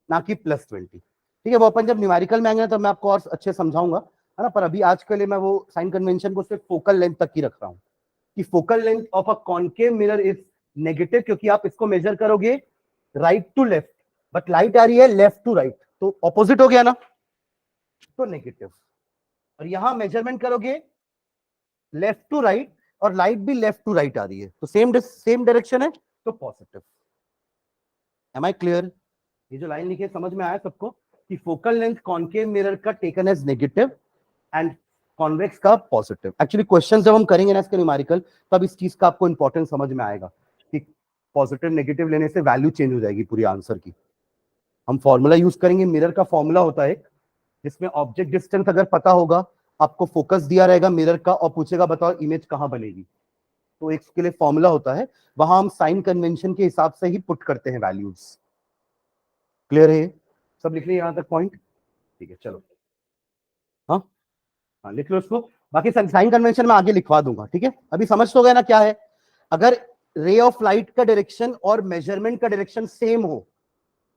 ना कि +20। ठीक है, वो अपन जब न्यूमेरिकल में आएंगे तो मैं आपको और अच्छे समझाऊंगा, है ना। पर अभी आज के लिए मैं वो साइन कन्वेंशन को सिर्फ फोकल लेंथ तक ही रख रहा हूं कि focal length of a concave mirror is negative, क्योंकि आप इसको मेजर करोगे right to left, but light आ रही है लेफ्ट टू राइट, तो ऑपोजिट हो गया ना, तो नेगेटिव। और यहां मेजरमेंट करोगे लेफ्ट टू राइट और लाइट भी लेफ्ट टू राइट आ रही है, तो सेम डायरेक्शन है, तो पॉजिटिव। M I clear? ये जो लाइन लिखी है समझ में आया सबको कि फोकल लेंथ कॉन्केव मिरर का taken as negative and convex का पॉजिटिव। एक्चुअली क्वेश्चन जब हम करेंगे ना इसके न्यूमेरिकल, तब इस चीज का आपको इंपॉर्टेंस समझ में आएगा कि पॉजिटिव नेगेटिव लेने से वैल्यू चेंज हो जाएगी पूरी आंसर की। हम फॉर्मूला यूज करेंगे, मिरर का फॉर्मूला होता है जिसमें ऑब्जेक्ट डिस्टेंस अगर पता होगा, आपको फोकस दिया रहेगा मिरर का और पूछेगा बताओ इमेज कहां बनेगी, तो एक के लिए फॉर्मूला होता है, वहां हम साइन कन्वेंशन के हिसाब से ही पुट करते हैं वैल्यूज। क्लियर है? सब लिख लिया यहां तक पॉइंट? ठीक है, चलो हाँ हाँ लिख लो इसको, बाकी साइन कन्वेंशन में आगे लिखवा दूंगा। ठीक है, अभी समझ तो गए ना क्या है। अगर रे ऑफ लाइट का डायरेक्शन और मेजरमेंट का डायरेक्शन सेम हो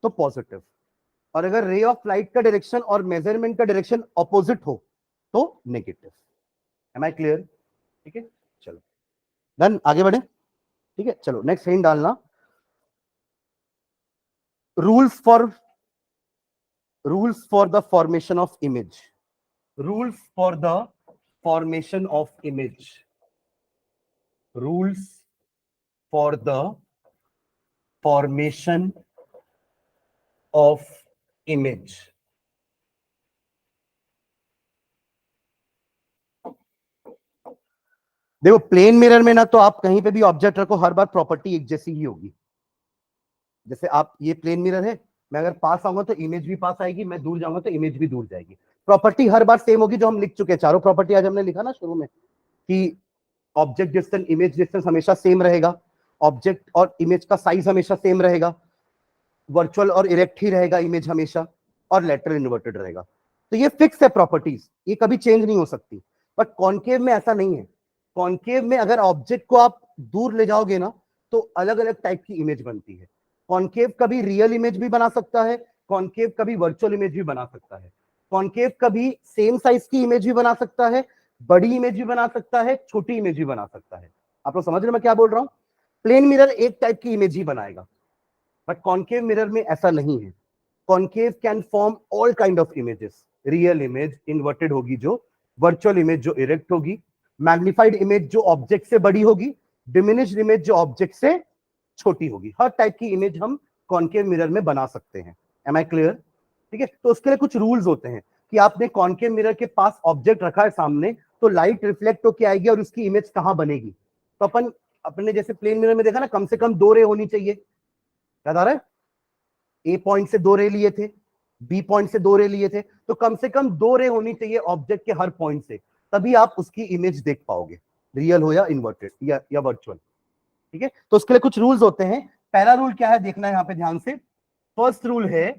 तो पॉजिटिव, और अगर रे ऑफ लाइट का डायरेक्शन और मेजरमेंट का डायरेक्शन ऑपोजिट हो तो नेगेटिव। M I clear? ठीक है, चलो डन, आगे बढ़े। ठीक है, चलो नेक्स्ट हेडिंग डालना, rules for the formation of image. Rules for the formation of image. Rules for the formation of image. देखो प्लेन मिरर में ना तो आप कहीं पे भी ऑब्जेक्ट रखो, हर बार प्रॉपर्टी एक जैसी ही होगी। जैसे आप, ये प्लेन मिरर है, मैं अगर पास आऊंगा तो इमेज भी पास आएगी, मैं दूर जाऊंगा तो इमेज भी दूर जाएगी। प्रॉपर्टी हर बार सेम होगी, जो हम लिख चुके हैं, चारों प्रॉपर्टी आज हमने लिखा ना शुरू में, कि ऑब्जेक्ट डिस्टेंस इमेज डिस्टेंस हमेशा सेम रहेगा, ऑब्जेक्ट और इमेज का साइज हमेशा सेम रहेगा, वर्चुअल और इरेक्ट ही रहेगा इमेज हमेशा, और लेटरल इन्वर्टेड रहेगा। तो ये फिक्स है प्रॉपर्टीज, ये कभी चेंज नहीं हो सकती। बट कॉन्केव में ऐसा नहीं है। कॉन्केव में अगर ऑब्जेक्ट को आप दूर ले जाओगे ना तो अलग अलग टाइप की इमेज बनती है। कॉन्केव कभी रियल इमेज भी बना सकता है, कॉन्केव कभी वर्चुअल इमेज भी बना सकता है, कॉन्केव कभी सेम साइज की इमेज भी बना सकता है, बड़ी इमेज भी बना सकता है, छोटी इमेज भी बना सकता है। आप लोग समझ रहे हैं मैं क्या बोल रहा हूं? प्लेन मिरर एक टाइप की इमेज ही बनाएगा, बट कॉन्केव मिरर में ऐसा नहीं है। Concave can form all kind of images, real image inverted होगी जो, वर्चुअल इमेज जो इरेक्ट होगी, मैग्निफाइड इमेज जो ऑब्जेक्ट से बड़ी होगी, डिमिनिश्ड इमेज जो ऑब्जेक्ट से छोटी होगी। हर टाइप की इमेज हम कॉन्केव मिरर में बना सकते हैं। Am I clear? ठीक है, तो उसके लिए कुछ रूल्स होते हैं कि आपने कॉन्केव मिरर के पास ऑब्जेक्ट रखा है सामने, तो लाइट रिफ्लेक्ट होकर आएगी और उसकी इमेज कहां बनेगी। तो अपन अपने जैसे प्लेन मिरर में देखा ना, कम से कम 2 रे होनी चाहिए, याद आ रहा है? ए पॉइंट से 2 रे लिए थे, बी पॉइंट से 2 रे लिए थे, तो कम से कम 2 रे होनी चाहिए ऑब्जेक्ट के हर पॉइंट से, तभी आप उसकी इमेज देख पाओगे, रियल हो या इन्वर्टेड या वर्चुअल। ठीक है, तो उसके लिए कुछ रूल्स होते हैं। पहला रूल क्या है देखना है यहां पे ध्यान से। फर्स्ट रूल है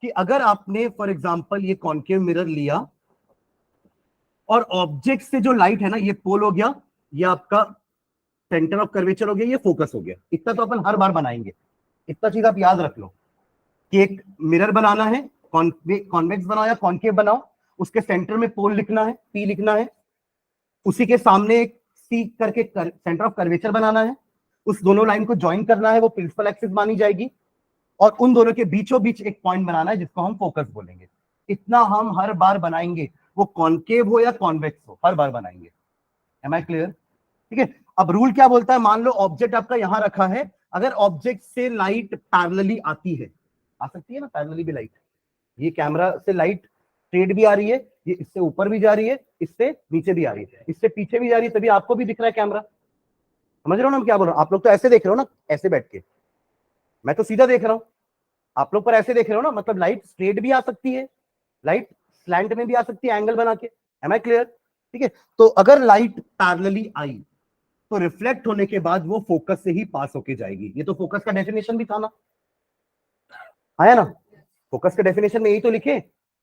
कि अगर आपने फॉर एग्जांपल ये कॉन्केव मिरर लिया और ऑब्जेक्ट से जो लाइट है ना, ये पोल हो गया, ये आपका सेंटर ऑफ कर्वेचर हो गया, ये फोकस हो गया, इतना तो अपन हर बार बनाएंगे। इतना चीज आप याद रख लो कि एक मिरर बनाना है, कॉन्वेक्स बनाओ या कॉन्केव बनाओ, उसके सेंटर में पोल लिखना है, पी लिखना है, उसी के सामने एक सी करके सेंटर ऑफ कर्वेचर बनाना है, उस दोनों लाइन को ज्वाइन करना है, वो प्रिंसिपल एक्सिस मानी जाएगी, और उन दोनों के बीचों बीच एक पॉइंट बनाना है जिसको हम फोकस बोलेंगे। इतना हम हर बार बनाएंगे, वो कॉन्केव हो या कॉन्वेक्स हो, हर बार बनाएंगे। Am I clear? ठीक है, अब रूल क्या बोलता है, मान लो ऑब्जेक्ट आपका यहां रखा है, अगर ऑब्जेक्ट से लाइट पैरेलली आती है, आ सकती है ना पैरेलली भी लाइट, ये कैमरा से लाइट स्ट्रेट भी आ रही है, ये इससे ऊपर भी जा रही है, इससे नीचे भी आ रही है, इससे पीछे भी जा रही है, तभी आपको भी दिख रहा है कैमरा। समझ रहे हो ना हम क्या बोल रहे हो? आप लोग तो ऐसे देख रहे हो ना, ऐसे बैठ के, मैं तो सीधा देख रहा हूं, आप लोग पर ऐसे देख रहे हो ना, मतलब लाइट स्ट्रेट भी आ सकती है, लाइट स्लैंट में भी आ सकती है एंगल बना के। Am I clear? ठीक है, तो अगर लाइट पैरेलली आई तो रिफ्लेक्ट होने के बाद वो फोकस से ही पास होके जाएगी। ये तो फोकस का डेफिनेशन भी था ना, आया ना? फोकस के डेफिनेशन में यही तो लिखे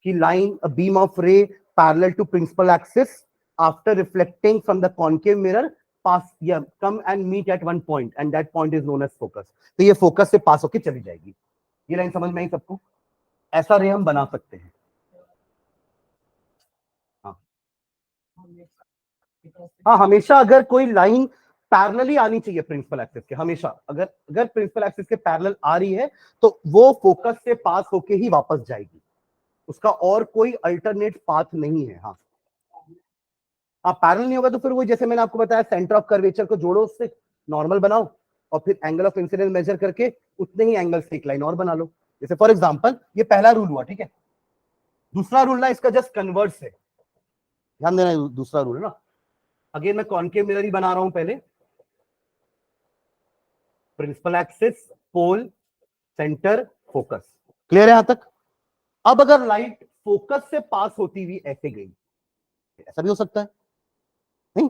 कि line a beam of ray parallel to principal axis after reflecting from the concave mirror pass या come and meet at one point and that point is known as focus. तो ये focus से पास होके चली जाएगी। ये लाइन समझ में आई सबको? ऐसा रे हम बना सकते हैं। हाँ हाँ, हमेशा अगर कोई लाइन पैरेलली आनी चाहिए प्रिंसिपल एक्सिस के, हमेशा अगर अगर प्रिंसिपल एक्सिस के पैरेलल आ रही है तो वो फोकस से पास होके ही वापस जाएगी, उसका और कोई अल्टरनेट पाथ नहीं है। हाँ हाँ, पैरेलल नहीं होगा तो फिर वो जैसे मैंने आपको बताया, सेंटर ऑफ कर्वेचर को जोड़ो, उससे नॉर्मल बनाओ और फिर एंगल ऑफ इंसिडेंस मेजर करके उतने ही एंगल से एक लाइन और बना लो। जैसे फॉर एग्जांपल ये पहला रूल हुआ, ठीक है। दूसरा रूल ना इसका जस्ट कन्वर्स है, ध्यान देना, दूसरा रूल है ना। अगेन मैं कॉनकेव मिरर ही बना रहा हूं पहले, प्रिंसिपल एक्सिस, पोल, सेंटर, फोकस। क्लियर है यहां तक? अब अगर लाइट फोकस से पास होती हुई ऐसे गई, ऐसा भी हो सकता है नहीं,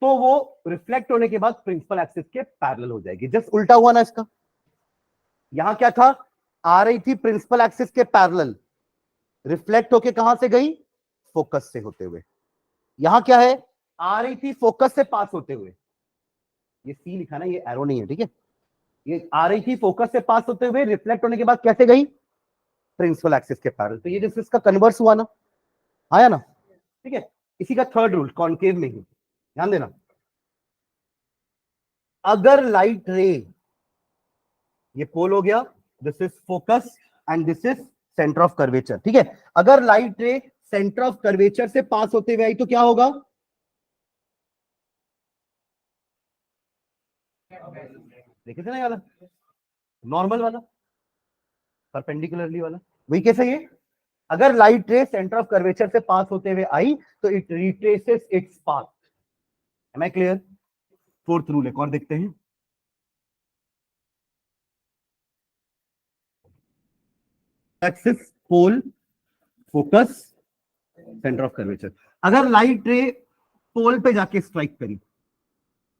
तो वो रिफ्लेक्ट होने के बाद प्रिंसिपल एक्सिस के पैरेलल हो जाएगी। जस्ट उल्टा हुआ ना इसका। यहां क्या था, आ रही थी प्रिंसिपल एक्सिस के पैरेलल, रिफ्लेक्ट होके कहां से गई, फोकस से होते हुए। यहां क्या है, आ रही थी फोकस से पास होते हुए, ये सी लिखा ना, ये एरो नहीं है, ठीक है। ये आ रही थी फोकस से पास होते हुए, रिफ्लेक्ट होने के बाद कैसे गई, प्रिंसिपल एक्सिस के पैरेलल। तो ये जैसे इसका कन्वर्स हुआ ना, आया ना, ठीक है। इसी का थर्ड रूल कॉनकेव में ही, ध्यान देना। अगर लाइट रे, ये पोल हो गया, this is focus and this is centre of curvature, ठीक है। अगर लाइट रे सेंटर ऑफ कर्वेचर से पास होते हुए आई तो क्या होगा, देखे थे ना ये वाला, नॉर्मल वाला, परपेंडिकुलरली वाला, वही कैसे ये, अगर लाइट रे सेंटर ऑफ कर्वेचर से पास होते हुए आई तो it retraces its path. Am I clear? Fourth rule एक और देखते हैं। Axis, pole, focus, centre of curvature. अगर लाइट रे पोल पे जाके स्ट्राइक करी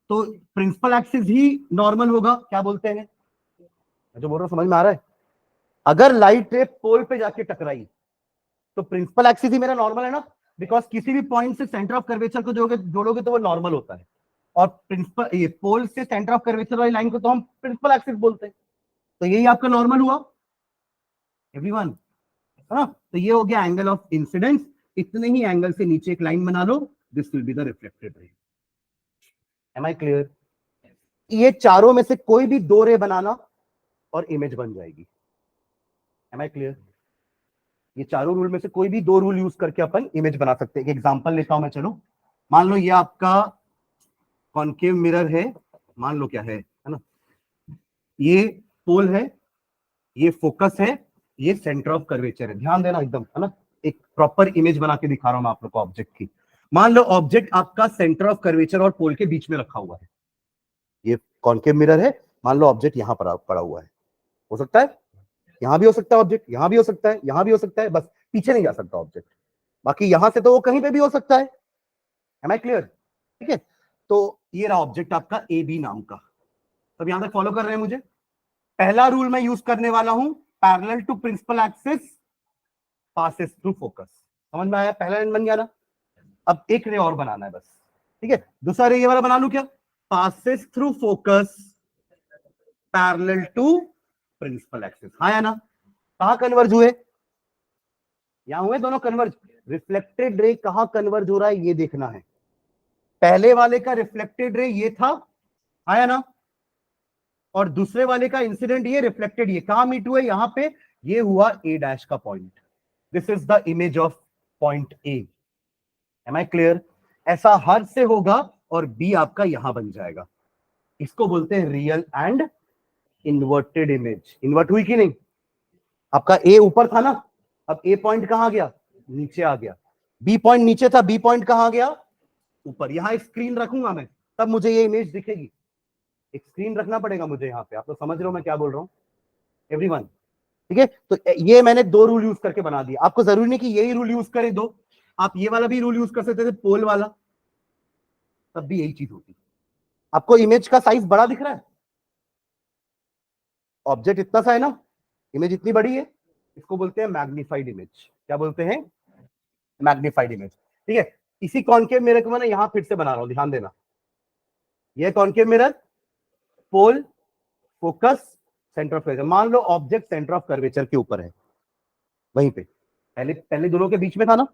तो प्रिंसिपल एक्सिस ही नॉर्मल होगा, क्या बोलते हैं, मैं जो बोल रहा हूं समझ में आ रहा है? अगर लाइट रे पोल पे जाके टकराई तो प्रिंसिपल एक्सिस ही मेरा नॉर्मल है ना, बिकॉज किसी भी पॉइंट से सेंटर ऑफ कर्वेचर को जोड़ोगे तो वो नॉर्मल होता है। और प्रिंसिपल ये पोल से सेंटर ऑफ कर्वेचर वाली लाइन को तो हम प्रिंसिपल एक्सिस बोलते हैं। तो यही आपका नॉर्मल हुआ एवरीवन, है ना। तो ये हो गया एंगल ऑफ इंसिडेंस। इतने ही एंगल से नीचे एक लाइन बना लो, this will be the reflected ray. Am I clear? ये चारों में से कोई भी दो रे बनाना और इमेज बन जाएगी। Am I clear? ये चारों रूल में से कोई भी दो रूल यूज करके अपन इमेज बना सकते हैं। एक एग्जांपल लेता हूं मैं, चलो मान लो ये आपका कॉनकेव मिरर है, मान लो क्या है ना, ये पोल है, ये फोकस है, ये सेंटर ऑफ कर्वेचर है। ध्यान देना एकदम, है ना, एक प्रॉपर इमेज बना के दिखा रहा हूं मैं आप लोग को ऑब्जेक्ट की। मान लो ऑब्जेक्ट आपका सेंटर ऑफ कर्वेचर और पोल के बीच में रखा हुआ है, ये कॉनकेव मिरर है, मान लो ऑब्जेक्ट यहां पर पड़ा हुआ है, हो सकता है यहां भी हो सकता है ऑब्जेक्ट, यहां भी हो सकता है, यहां भी हो सकता है, बस पीछे नहीं जा सकता ऑब्जेक्ट, बाकी यहां से तो वो कहीं पे भी हो सकता है। Am I clear? ठीक है, तो ये रहा ऑब्जेक्ट आपका ए बी नाम का। तब यहां तक फॉलो कर रहे हैं मुझे? पहला रूल मैं यूज करने वाला हूं, parallel to principal axis passes through focus. समझ में आया? पहला लाइन बन गया ना। अब एक रे और बनाना है बस, ठीक है। दूसरा रे ये वाला बना लू क्या, passes through focus parallel to principal axis. हाँ या ना? कहां कन्वर्ज हुए, यहां हुए दोनों कन्वर्ज। रिफ्लेक्टेड रे कहां कन्वर्ज हो रहा है ये देखना है। पहले वाले का रिफ्लेक्टेड रे ये था, आया ना, और दूसरे वाले का इंसिडेंट ये, रिफ्लेक्टेड ये, कहां मीट हुए, यहां पे, ये हुआ ए डैश का point. This is the image of point A. Am I clear? ऐसा हर से होगा और बी आपका यहां बन जाएगा। इसको बोलते हैं real and inverted image. Invert हुई कि नहीं? आपका ए ऊपर था ना, अब ए पॉइंट कहां गया, नीचे आ गया। बी पॉइंट नीचे था, बी पॉइंट कहां गया, ऊपर। यहां एक स्क्रीन रखूंगा मैं, तब मुझे ये इमेज दिखेगी। एक स्क्रीन रखना पड़ेगा मुझे यहाँ पे, आप तो समझ रहे हो मैं क्या बोल रहा हूँ एवरीवन? ठीक है, तो ये मैंने दो रूल यूज करके बना दिया। आपको जरूरी नहीं कि यही रूल यूज करें दो, आप ये वाला भी रूल यूज कर सकते थे, पोल वाला, तब भी यही चीज होती। आपको इमेज का साइज बड़ा दिख रहा है, ऑब्जेक्ट इतना सा है ना, इमेज इतनी बड़ी है, इसको बोलते हैं मैग्नीफाइड इमेज। क्या बोलते हैं? Magnified image. ठीक है, इसी कॉनकेव मिरर को मैं यहां फिर से बना रहा हूं, ध्यान देना। ये concave mirror, pole, focus, centre of curvature. मान लो ऑब्जेक्ट सेंटर ऑफ कर्वेचर के ऊपर है, वहीं पे पहले पहले दोनों के बीच में था ना,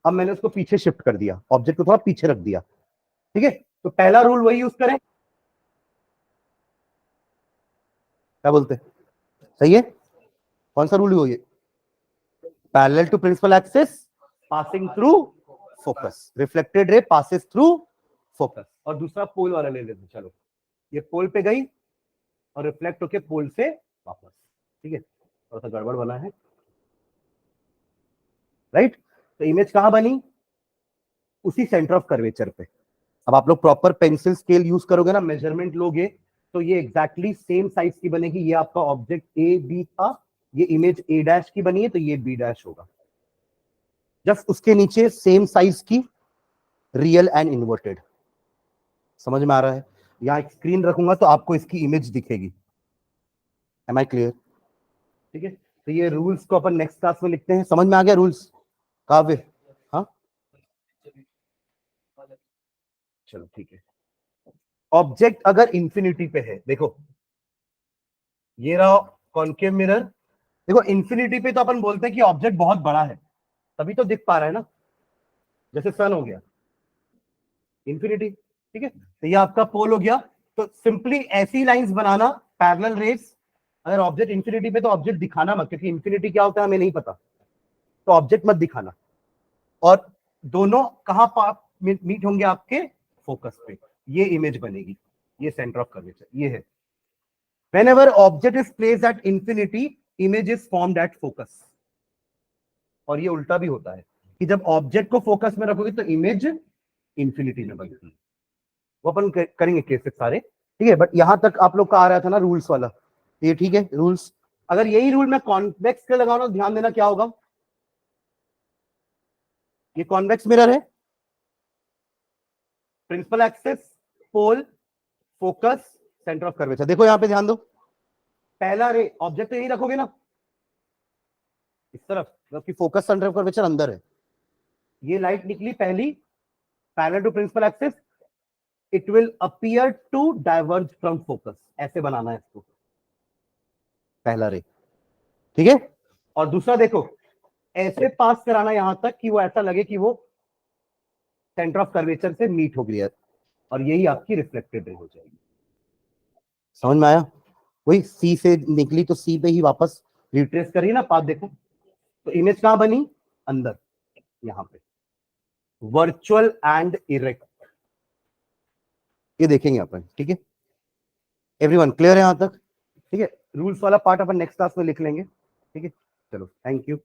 अब मैंने उसको पीछे शिफ्ट कर दिया, ऑब्जेक्ट को थोड़ा पीछे रख दिया, ठीक है। तो पहला रूल वही यूज करें, क्या बोलते हैं, सही है? कौन सा रूल है? Parallel to principal axis passing through focus, reflected ray passes through focus. और दूसरा पोल वाला ले लेते, चलो ये पोल पे गई और रिफ्लेक्ट होके पोल से वापस, ठीक है। थोड़ा सा गड़बड़ बना है, राइट। तो इमेज कहां बनी? उसी सेंटर ऑफ कर्वेचर पे। अब आप लोग प्रॉपर पेंसिल स्केल यूज करोगे ना, मेजरमेंट लोगे, तो ये एग्जैक्टली सेम साइज की बनेगी। ये आपका ऑब्जेक्ट ए बी था, ये इमेज ए डैश की बनी है, तो ये बी डैश होगा। जस्ट उसके नीचे सेम साइज की रियल एंड इन्वर्टेड। समझ में आ रहा है? यहां एक स्क्रीन रखूंगा तो आपको इसकी इमेज दिखेगी। Am I clear? ठीक है। तो ये रूल्स को अपन नेक्स्ट क्लास में लिखते हैं। समझ में आ गया रूल्स? काव्य, हाँ चलो ठीक है। ऑब्जेक्ट अगर इंफिनिटी पे है, देखो ये रहा कॉनकेव मिरर। देखो इंफिनिटी पे तो अपन बोलते हैं कि ऑब्जेक्ट बहुत बड़ा है, तभी तो दिख पा रहा है ना, जैसे सन हो गया इंफिनिटी, ठीक है। तो ये आपका पोल हो गया। तो सिंपली ऐसी लाइंस बनाना, पैरेलल रेस। अगर ऑब्जेक्ट इंफिनिटी पे तो ऑब्जेक्ट दिखाना मत, क्योंकि इंफिनिटी क्या होता है हमें नहीं पता, तो ऑब्जेक्ट मत दिखाना। और दोनों कहां मीट होंगे? आपके फोकस पे। ये इमेज बनेगी, ये सेंटर ऑफ कर्वेचर ये है। whenever object is placed at infinity, image is formed at focus। और ये उल्टा भी होता है कि जब ऑब्जेक्ट को फोकस में रखोगे तो इमेज इंफिनिटी में बनती है। वो अपन करेंगे केसेस सारे, ठीक है। बट यहां तक आप लोग का आ रहा था ना रूल्स वाला, ये ठीक है रूल्स। अगर यही रूल मैं कॉन्वेक्स के लगाऊं, ध्यान देना क्या होगा। ये कॉन्वेक्स मिरर है, principal axis, pole, focus, centre of curvature. देखो यहां पे ध्यान दो, पहला रे ऑब्जेक्ट तो यही रखोगे ना इस तरफ, जबकि फोकस सेंटर ऑफ कर्वेचर अंदर है। ये लाइट निकली पहली, parallel to principal axis, it will appear to diverge from focus. ऐसे बनाना है इसको, पहला रे, ठीक है। और दूसरा देखो, ऐसे पास कराना यहां तक कि वो ऐसा लगे कि वो सेंटर ऑफ कर्वेचर से मीट हो गई है, और यही आपकी रिफ्लेक्टेड रे हो जाएगी। समझ में आया? वही सी से निकली तो सी पे ही वापस रिट्रेस करिए ना पाथ, देखो तो इमेज कहां बनी? अंदर, यहां पे वर्चुअल एंड इरेक्ट। ये देखेंगे अपन, ठीक है। एवरीवन क्लियर है यहां तक? ठीक है। रूल्स वाला पार्ट अपन नेक्स्ट क्लास में लिख लेंगे, ठीक है। चलो थैंक यू।